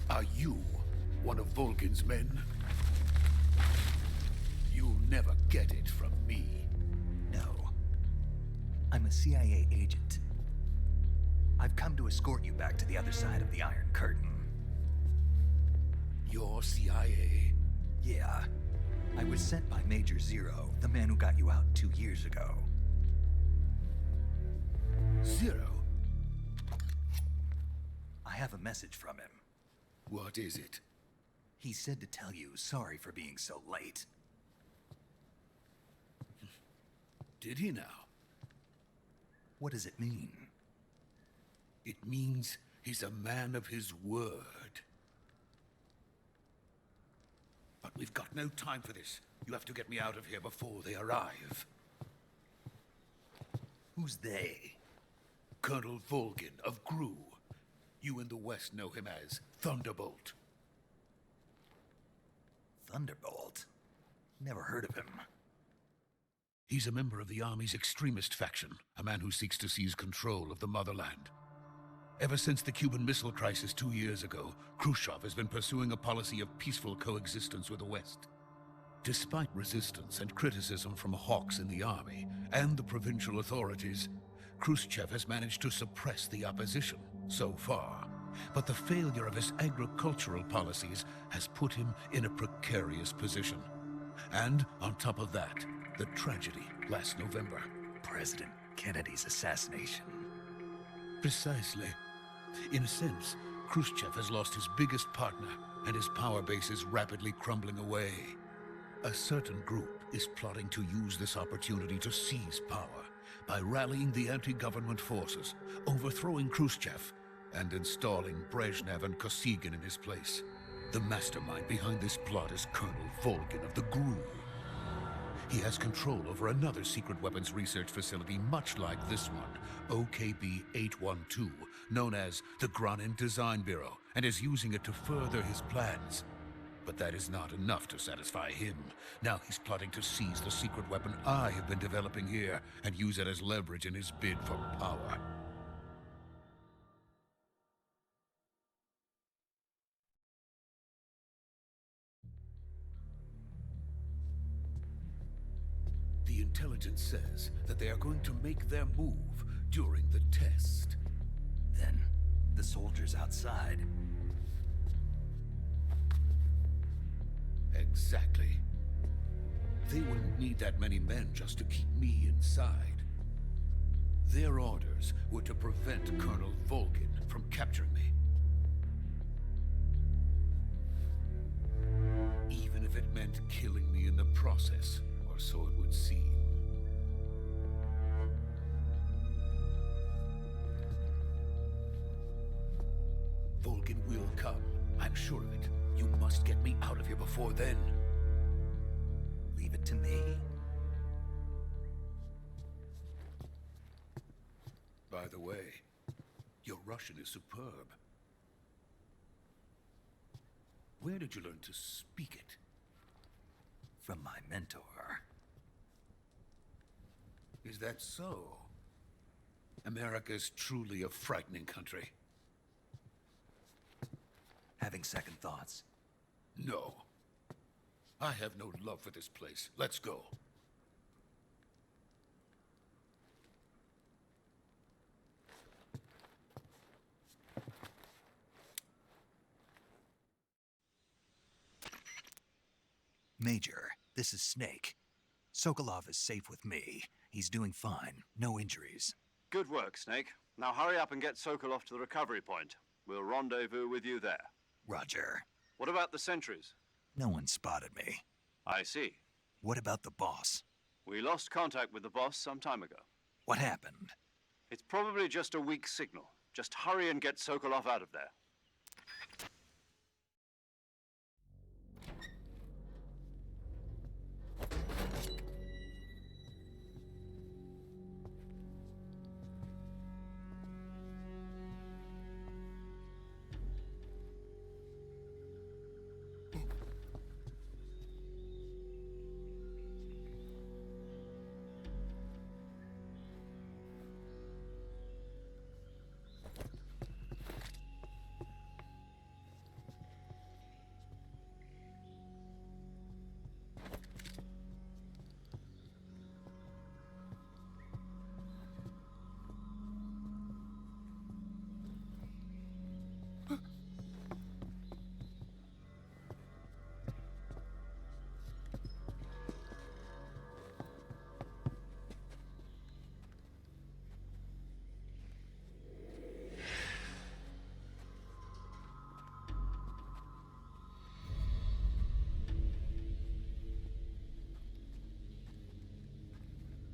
Are you one of Volgin's men? You'll never get it from me. No. I'm a CIA agent. I've come to escort you back to the other side of the Iron Curtain. You're CIA? Yeah. I was sent by Major Zero, the man who got you out 2 years ago. Zero? I have a message from him. What is it? He said to tell you sorry for being so late. Did he now? What does it mean? It means he's a man of his word. But we've got no time for this. You have to get me out of here before they arrive. Who's they? Colonel Volgin of GRU. You in the West know him as Thunderbolt. Thunderbolt? Never heard of him. He's a member of the Army's extremist faction, a man who seeks to seize control of the motherland. Ever since the Cuban Missile Crisis 2 years ago, Khrushchev has been pursuing a policy of peaceful coexistence with the West. Despite resistance and criticism from hawks in the army and the provincial authorities, Khrushchev has managed to suppress the opposition so far. But the failure of his agricultural policies has put him in a precarious position. And on top of that, the tragedy last November. President Kennedy's assassination. Precisely. In a sense, Khrushchev has lost his biggest partner, and his power base is rapidly crumbling away. A certain group is plotting to use this opportunity to seize power by rallying the anti-government forces, overthrowing Khrushchev, and installing Brezhnev and Kosygin in his place. The mastermind behind this plot is Colonel Volgin of the GRU. He has control over another secret weapons research facility much like this one, OKB-812, known as the Granin Design Bureau, and is using it to further his plans. But that is not enough to satisfy him. Now he's plotting to seize the secret weapon I have been developing here and use it as leverage in his bid for power. The intelligence says that they are going to make their move during the test. Then, the soldiers outside. Exactly. They wouldn't need that many men just to keep me inside. Their orders were to prevent Colonel Volgin from capturing me. Even if it meant killing me in the process, or so it would seem. Volgin will come, I'm sure of it. You must get me out of here before then. Leave it to me. By the way, your Russian is superb. Where did you learn to speak it? From my mentor. Is that so? America's truly a frightening country. Having second thoughts. No. I have no love for this place. Let's go. Major, this is Snake. Sokolov is safe with me. He's doing fine. No injuries. Good work, Snake. Now hurry up and get Sokolov to the recovery point. We'll rendezvous with you there. Roger. What about the sentries? No one spotted me. I see. What about the boss? We lost contact with the boss some time ago. What happened? It's probably just a weak signal. Just hurry and get Sokolov out of there.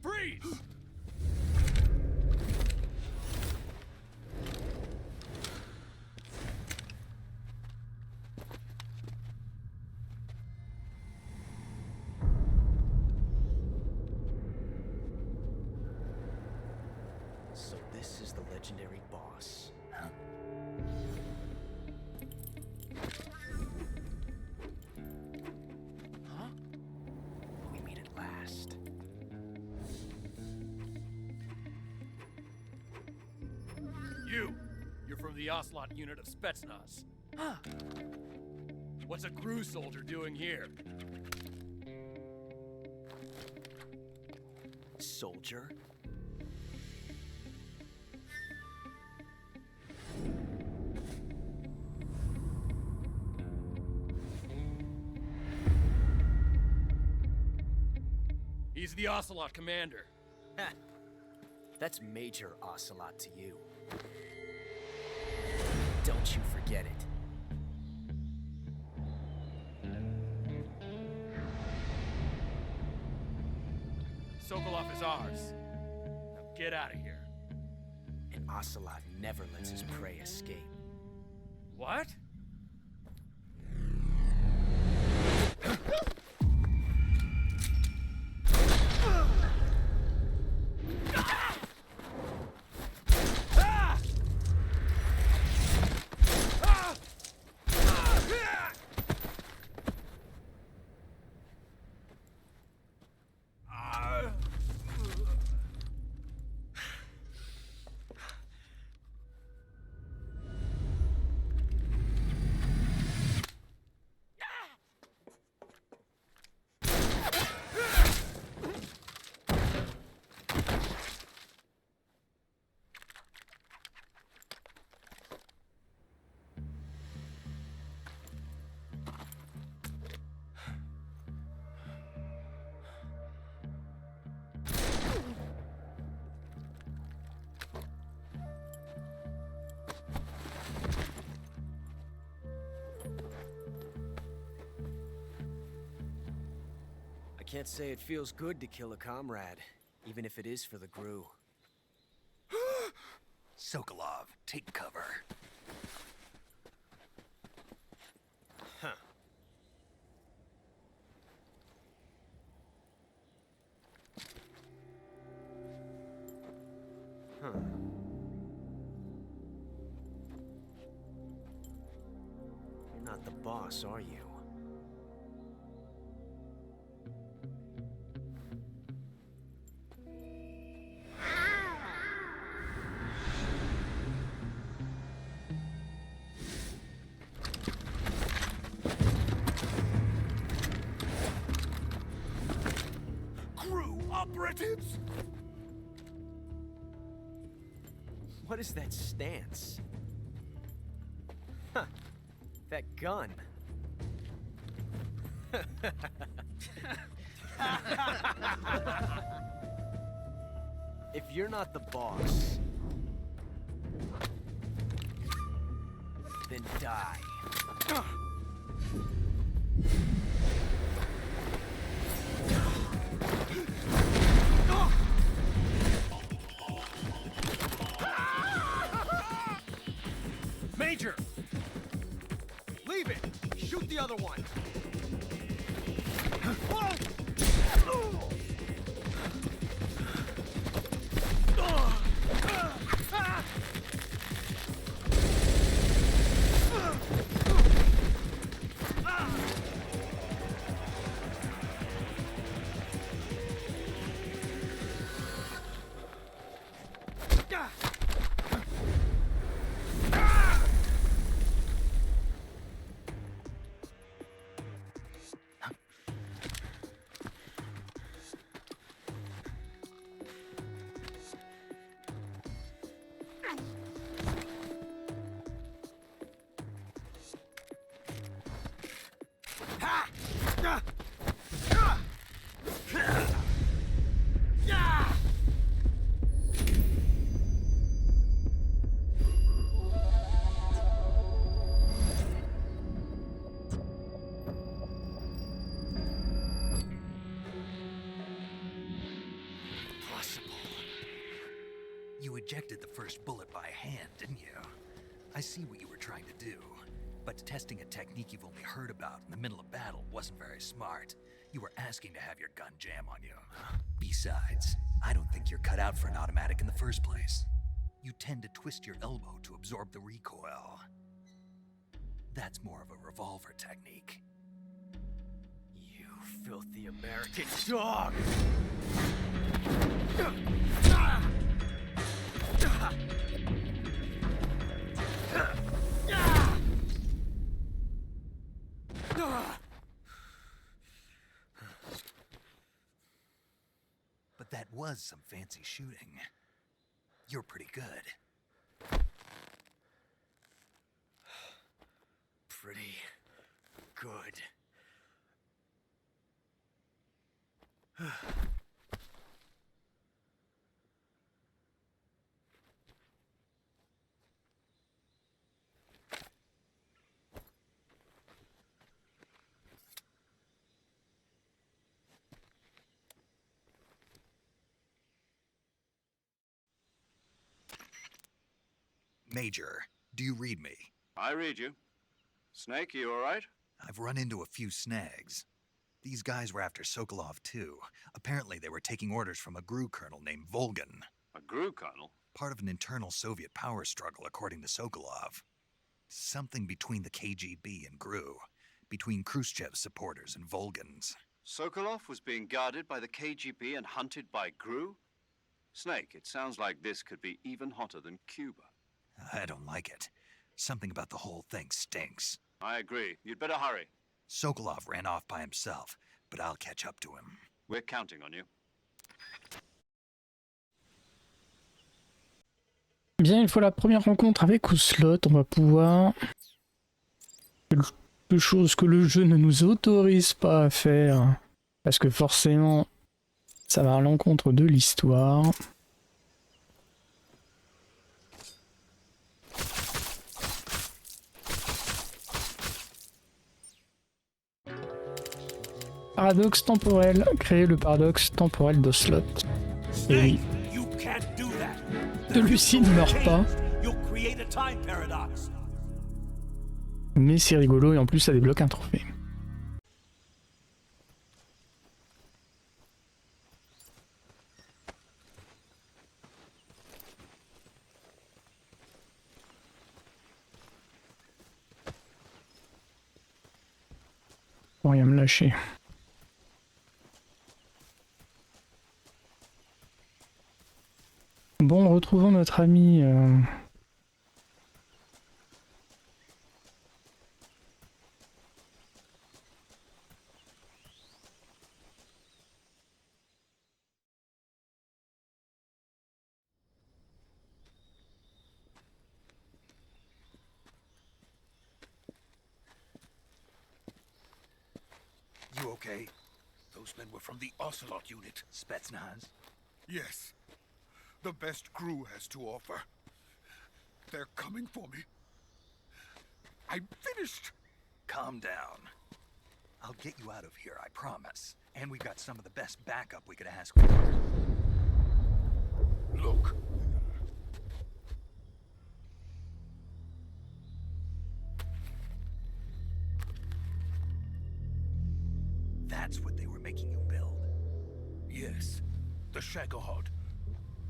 Freeze! So this is the legendary boss, huh? Huh? We meet at last. You're from the Ocelot unit of Spetsnaz. Huh. What's a crew soldier doing here? Soldier? He's the Ocelot commander. Ha! That's Major Ocelot to you. Don't you forget it. Sokolov is ours. Now get out of here. And Ocelot never lets his prey escape. What? I can't say it feels good to kill a comrade, even if it is for the GRU. Sokolov, take cover. Huh. Huh. You're not the boss, are you? Operatives? What is that stance? Huh. That gun. If you're not the boss, then die. Major! Leave it! Shoot the other one! You ejected the first bullet by hand, didn't you? I see what you were trying to do. But testing a technique you've only heard about in the middle of battle wasn't very smart. You were asking to have your gun jam on you. Besides, I don't think you're cut out for an automatic in the first place. You tend to twist your elbow to absorb the recoil. That's more of a revolver technique. You filthy American dog! But that was some fancy shooting. You're pretty good. Pretty good. Major, do you read me? I read you. Snake, you all right? I've run into a few snags. These guys were after Sokolov too. Apparently they were taking orders from a GRU colonel named Volgan. A GRU colonel? Part of an internal Soviet power struggle, according to Sokolov. Something between the KGB and GRU. Between Khrushchev's supporters and Volgan's. Sokolov was being guarded by the KGB and hunted by GRU? Snake, it sounds like this could be even hotter than Cuba. I don't like it. Something about the whole thing stinks. I agree. You'd better hurry. Sokolov ran off by himself, but I'll catch up to him. We're counting on you. Bien, une fois la première rencontre avec Ocelot, on va pouvoir... Quelque chose que le jeu ne nous autorise pas à faire, parce que forcément, ça va à l'encontre de l'histoire. Paradoxe temporel. Créer le paradoxe temporel d'Ocelot. Et oui. Celui-ci ne meurt pas. Mais c'est rigolo et en plus ça débloque un trophée. Bon, il va me lâcher. Bon, retrouvons notre ami... You okay? Those men were from the Ocelot unit. Spetsnaz? Yes. The best GRU has to offer. They're coming for me. I'm finished. Calm down. I'll get you out of here, I promise. And we've got some of the best backup we could ask for. Look. That's what they were making you build. Yes, the Shagohod.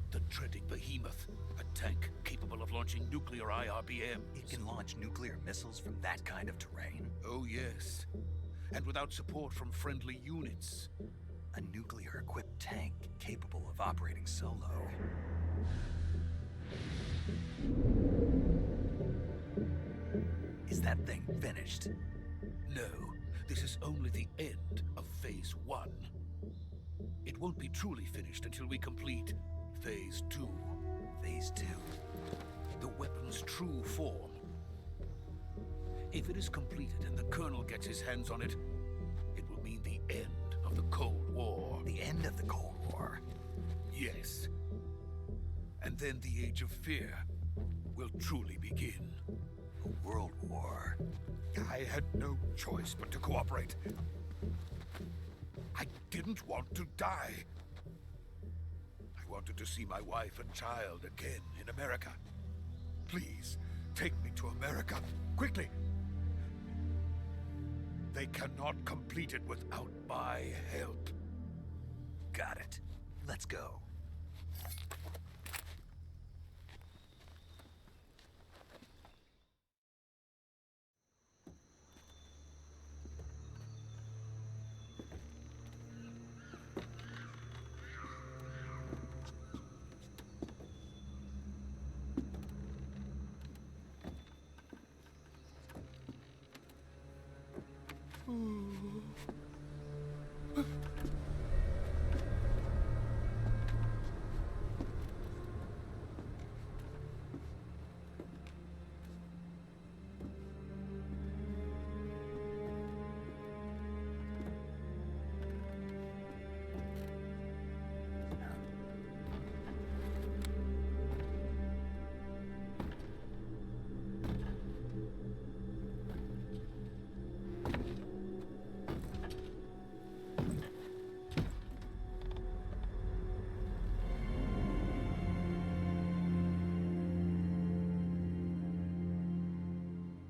The dreaded behemoth. A tank capable of launching nuclear IRBMs. It can launch nuclear missiles from that kind of terrain? Oh yes. And without support from friendly units. A nuclear-equipped tank capable of operating solo. Is that thing finished? No, this is only the end of Phase 1. It won't be truly finished until we complete Phase 2. Phase 2? The weapon's true form. If it is completed and the Colonel gets his hands on it, it will mean the end of the Cold War. The end of the Cold War? Yes. And then the Age of Fear will truly begin. A world war? I had no choice but to cooperate. I didn't want to die. I wanted to see my wife and child again in America. Please, take me to America, quickly. They cannot complete it without my help. Got it. Let's go.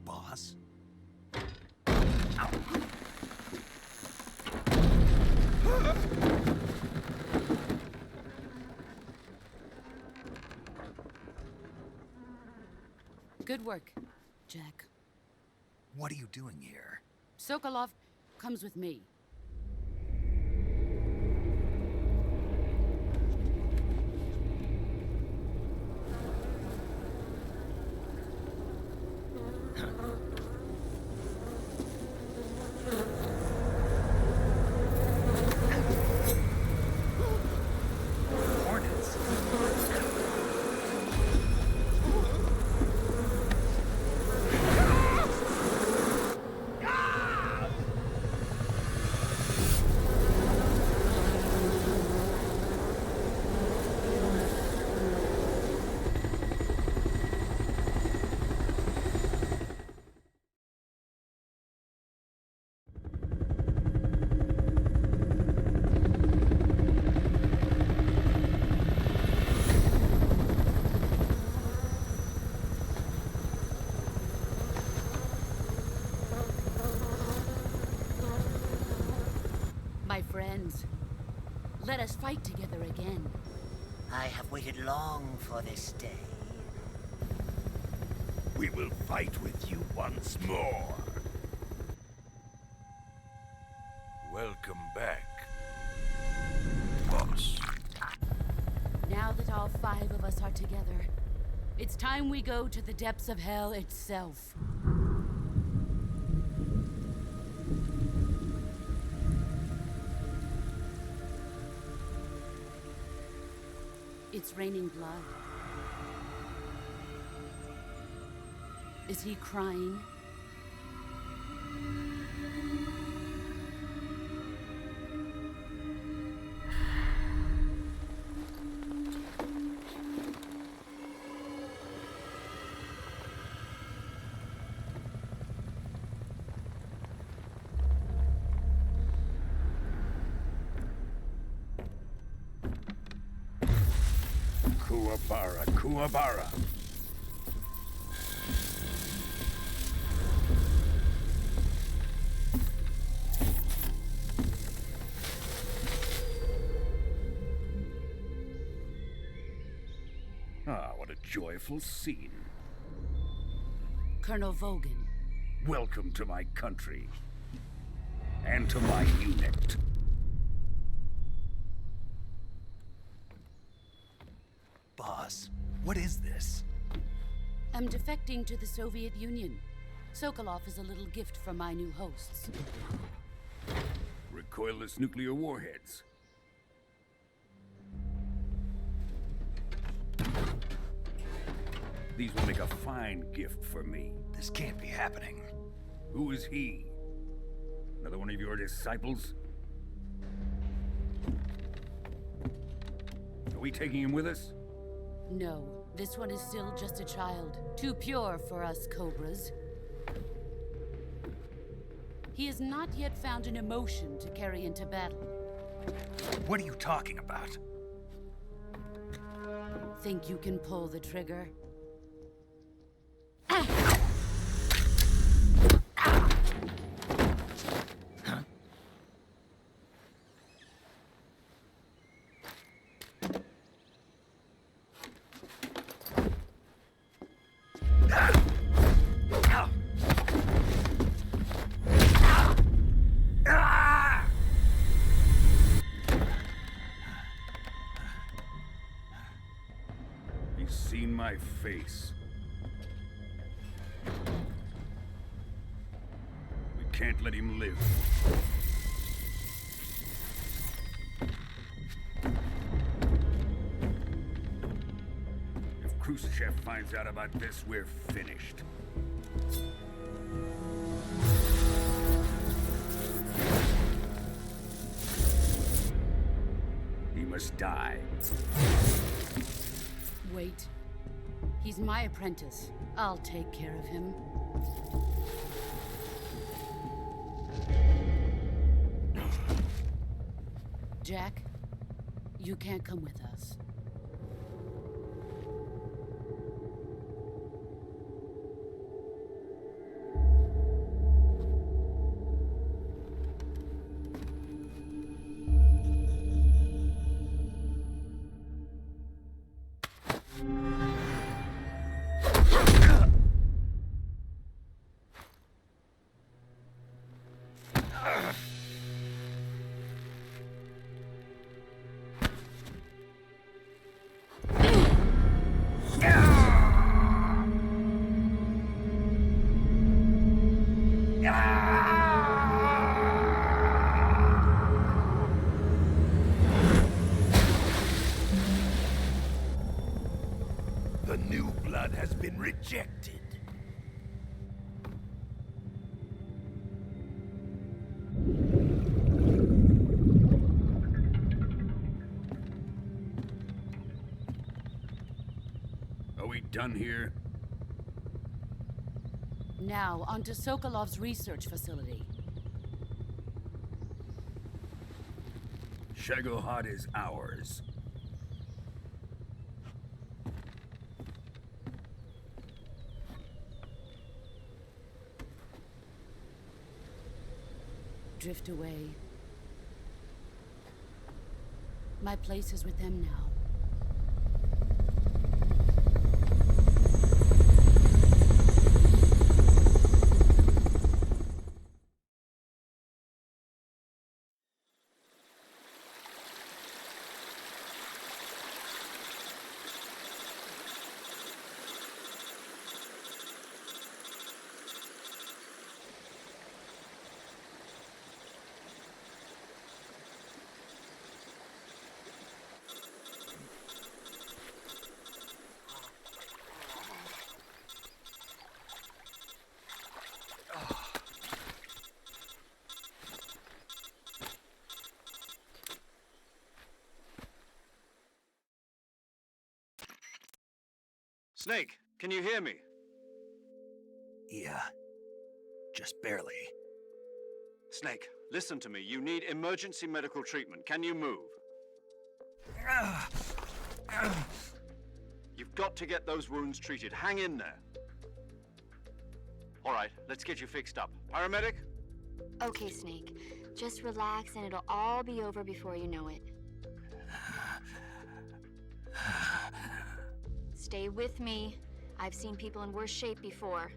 Boss? Good work, Jack. What are you doing here? Sokolov comes with me. My friends, let us fight together again. I have waited long for this day. We will fight with you once more. Welcome back, boss. Now that all 5 of us are together, it's time we go to the depths of hell itself. It's raining blood. Is he crying? Kuwabara, Kuwabara. what a joyful scene. Colonel Vogan. Welcome to my country. And to my unit. Boss, what is this? I'm defecting to the Soviet Union. Sokolov is a little gift from my new hosts. Recoilless nuclear warheads. These will make a fine gift for me. This can't be happening. Who is he? Another one of your disciples? Are we taking him with us? No, this one is still just a child. Too pure for us Cobras. He has not yet found an emotion to carry into battle. What are you talking about? Think you can pull the trigger? He's seen my face. We can't let him live. If Khrushchev finds out about this, we're finished. He must die. Wait. He's my apprentice. I'll take care of him. Jack, you can't come with us. The new blood has been rejected. Are we done here? Now, onto Sokolov's research facility. Shagohod is ours. Drift away. My place is with them now. Snake, can you hear me? Yeah, just barely. Snake, listen to me. You need emergency medical treatment. Can you move? You've got to get those wounds treated. Hang in there. All right, let's get you fixed up. Paramedic? Okay, Snake. Just relax and it'll all be over before you know it. Stay with me. I've seen people in worse shape before.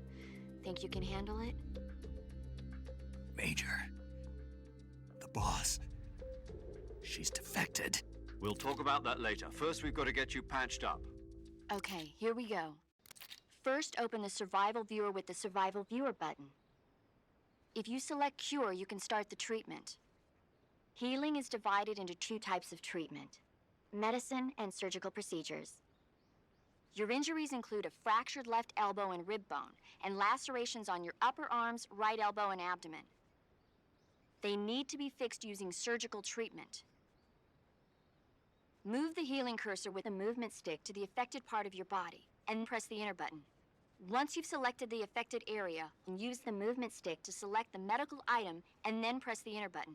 Think you can handle it? Major. The boss. She's defected. We'll talk about that later. First, we've got to get you patched up. Okay, here we go. First, open the Survival Viewer with the Survival Viewer button. If you select Cure, you can start the treatment. Healing is divided into 2 types of treatment: medicine and surgical procedures. Your injuries include a fractured left elbow and rib bone, and lacerations on your upper arms, right elbow, and abdomen. They need to be fixed using surgical treatment. Move the healing cursor with a movement stick to the affected part of your body, and press the enter button. Once you've selected the affected area, use the movement stick to select the medical item, and then press the enter button.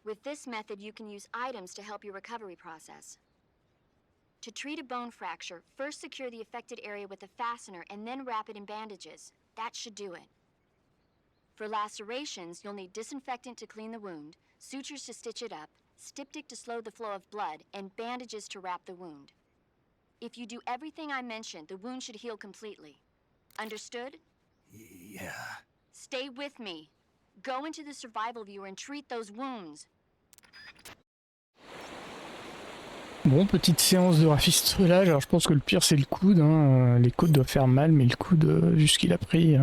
With this method, you can use items to help your recovery process. To treat a bone fracture, first secure the affected area with a fastener and then wrap it in bandages. That should do it. For lacerations, you'll need disinfectant to clean the wound, sutures to stitch it up, styptic to slow the flow of blood, and bandages to wrap the wound. If you do everything I mentioned, the wound should heal completely. Understood? Yeah. Stay with me. Go into the Survival Viewer and treat those wounds. Bon, petite séance de rafistolage. Alors je pense que le pire c'est le coude, hein. Les côtes doivent faire mal, mais le coude, vu ce qu'il a pris...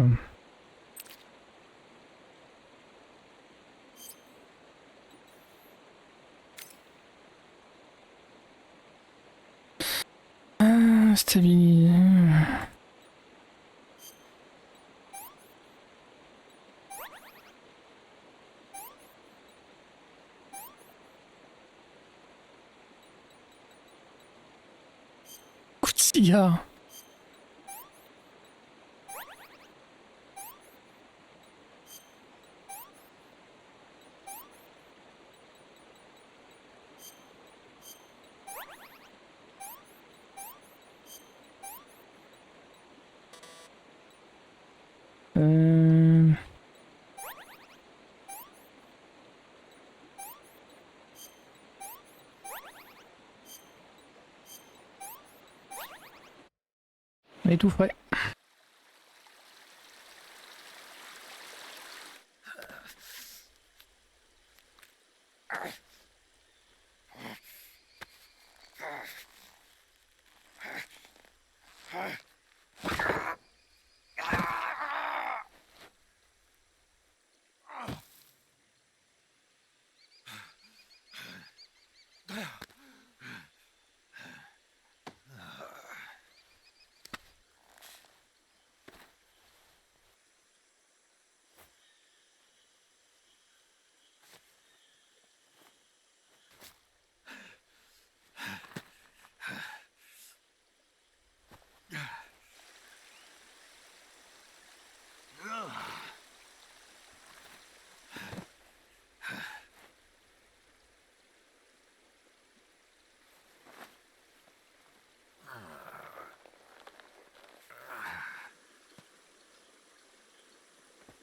Stabiliser... Coup de cigare. On est tout frais.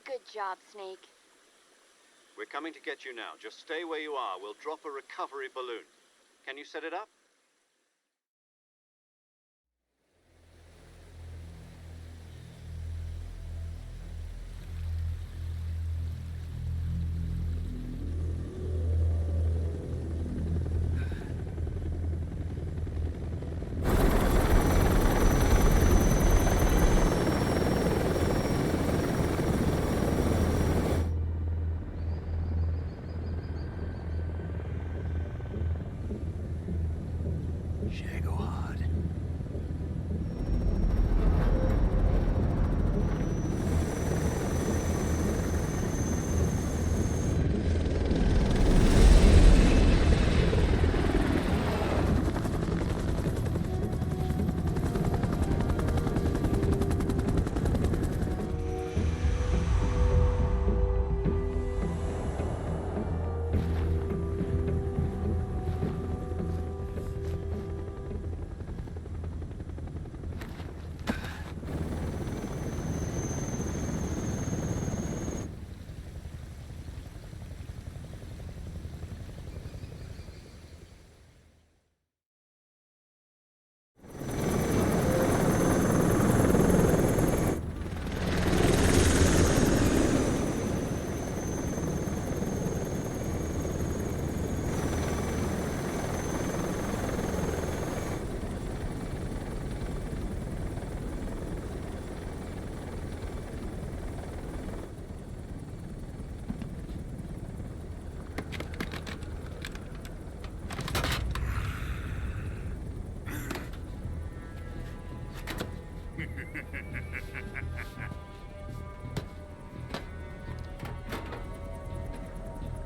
Good job, Snake. We're coming to get you now. Just stay where you are. We'll drop a recovery balloon. Can you set it up?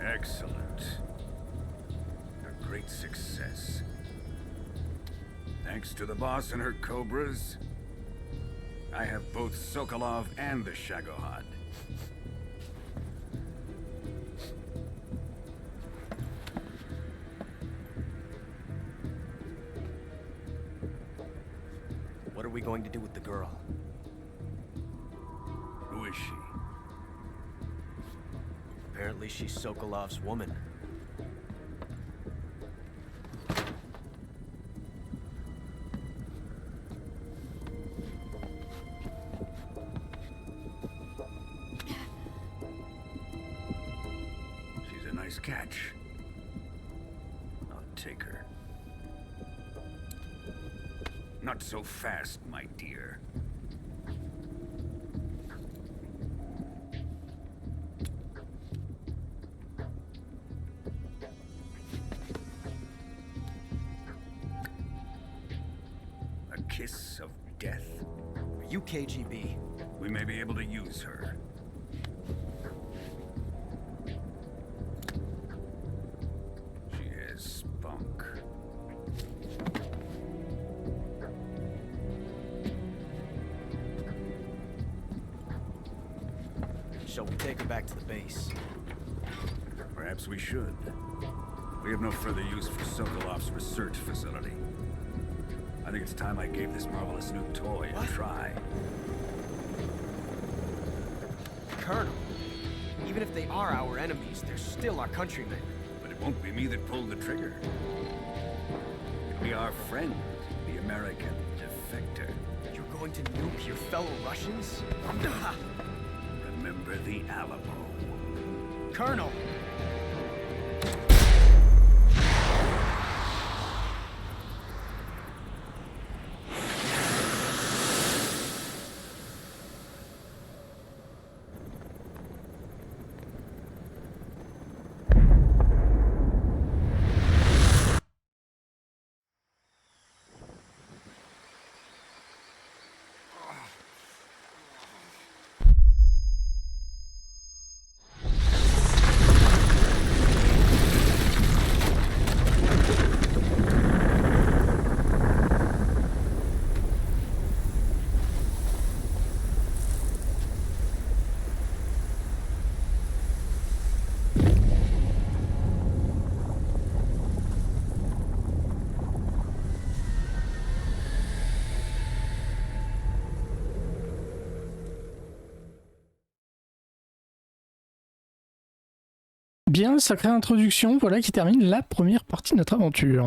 Excellent. A great success. Thanks to the boss and her cobras, I have both Sokolov and the Shagohod. What are we going to do with the girl? Who is she? Apparently she's Sokolov's woman. She's a nice catch. I'll take her. Not so fast, my dear. A kiss of death. Are you KGB? We may be able to use her. She has spunk. Shall we take her back to the base? Perhaps we should. We have no further use for Sokolov's research facility. I think it's time I gave this marvelous new toy a try. Colonel, even if they are our enemies, they're still our countrymen. But it won't be me that pulled the trigger. It'll be our friend, the American defector. You're going to nuke your fellow Russians? Remember the Alamo. Colonel! Bien, sacrée introduction, voilà qui termine la première partie de notre aventure.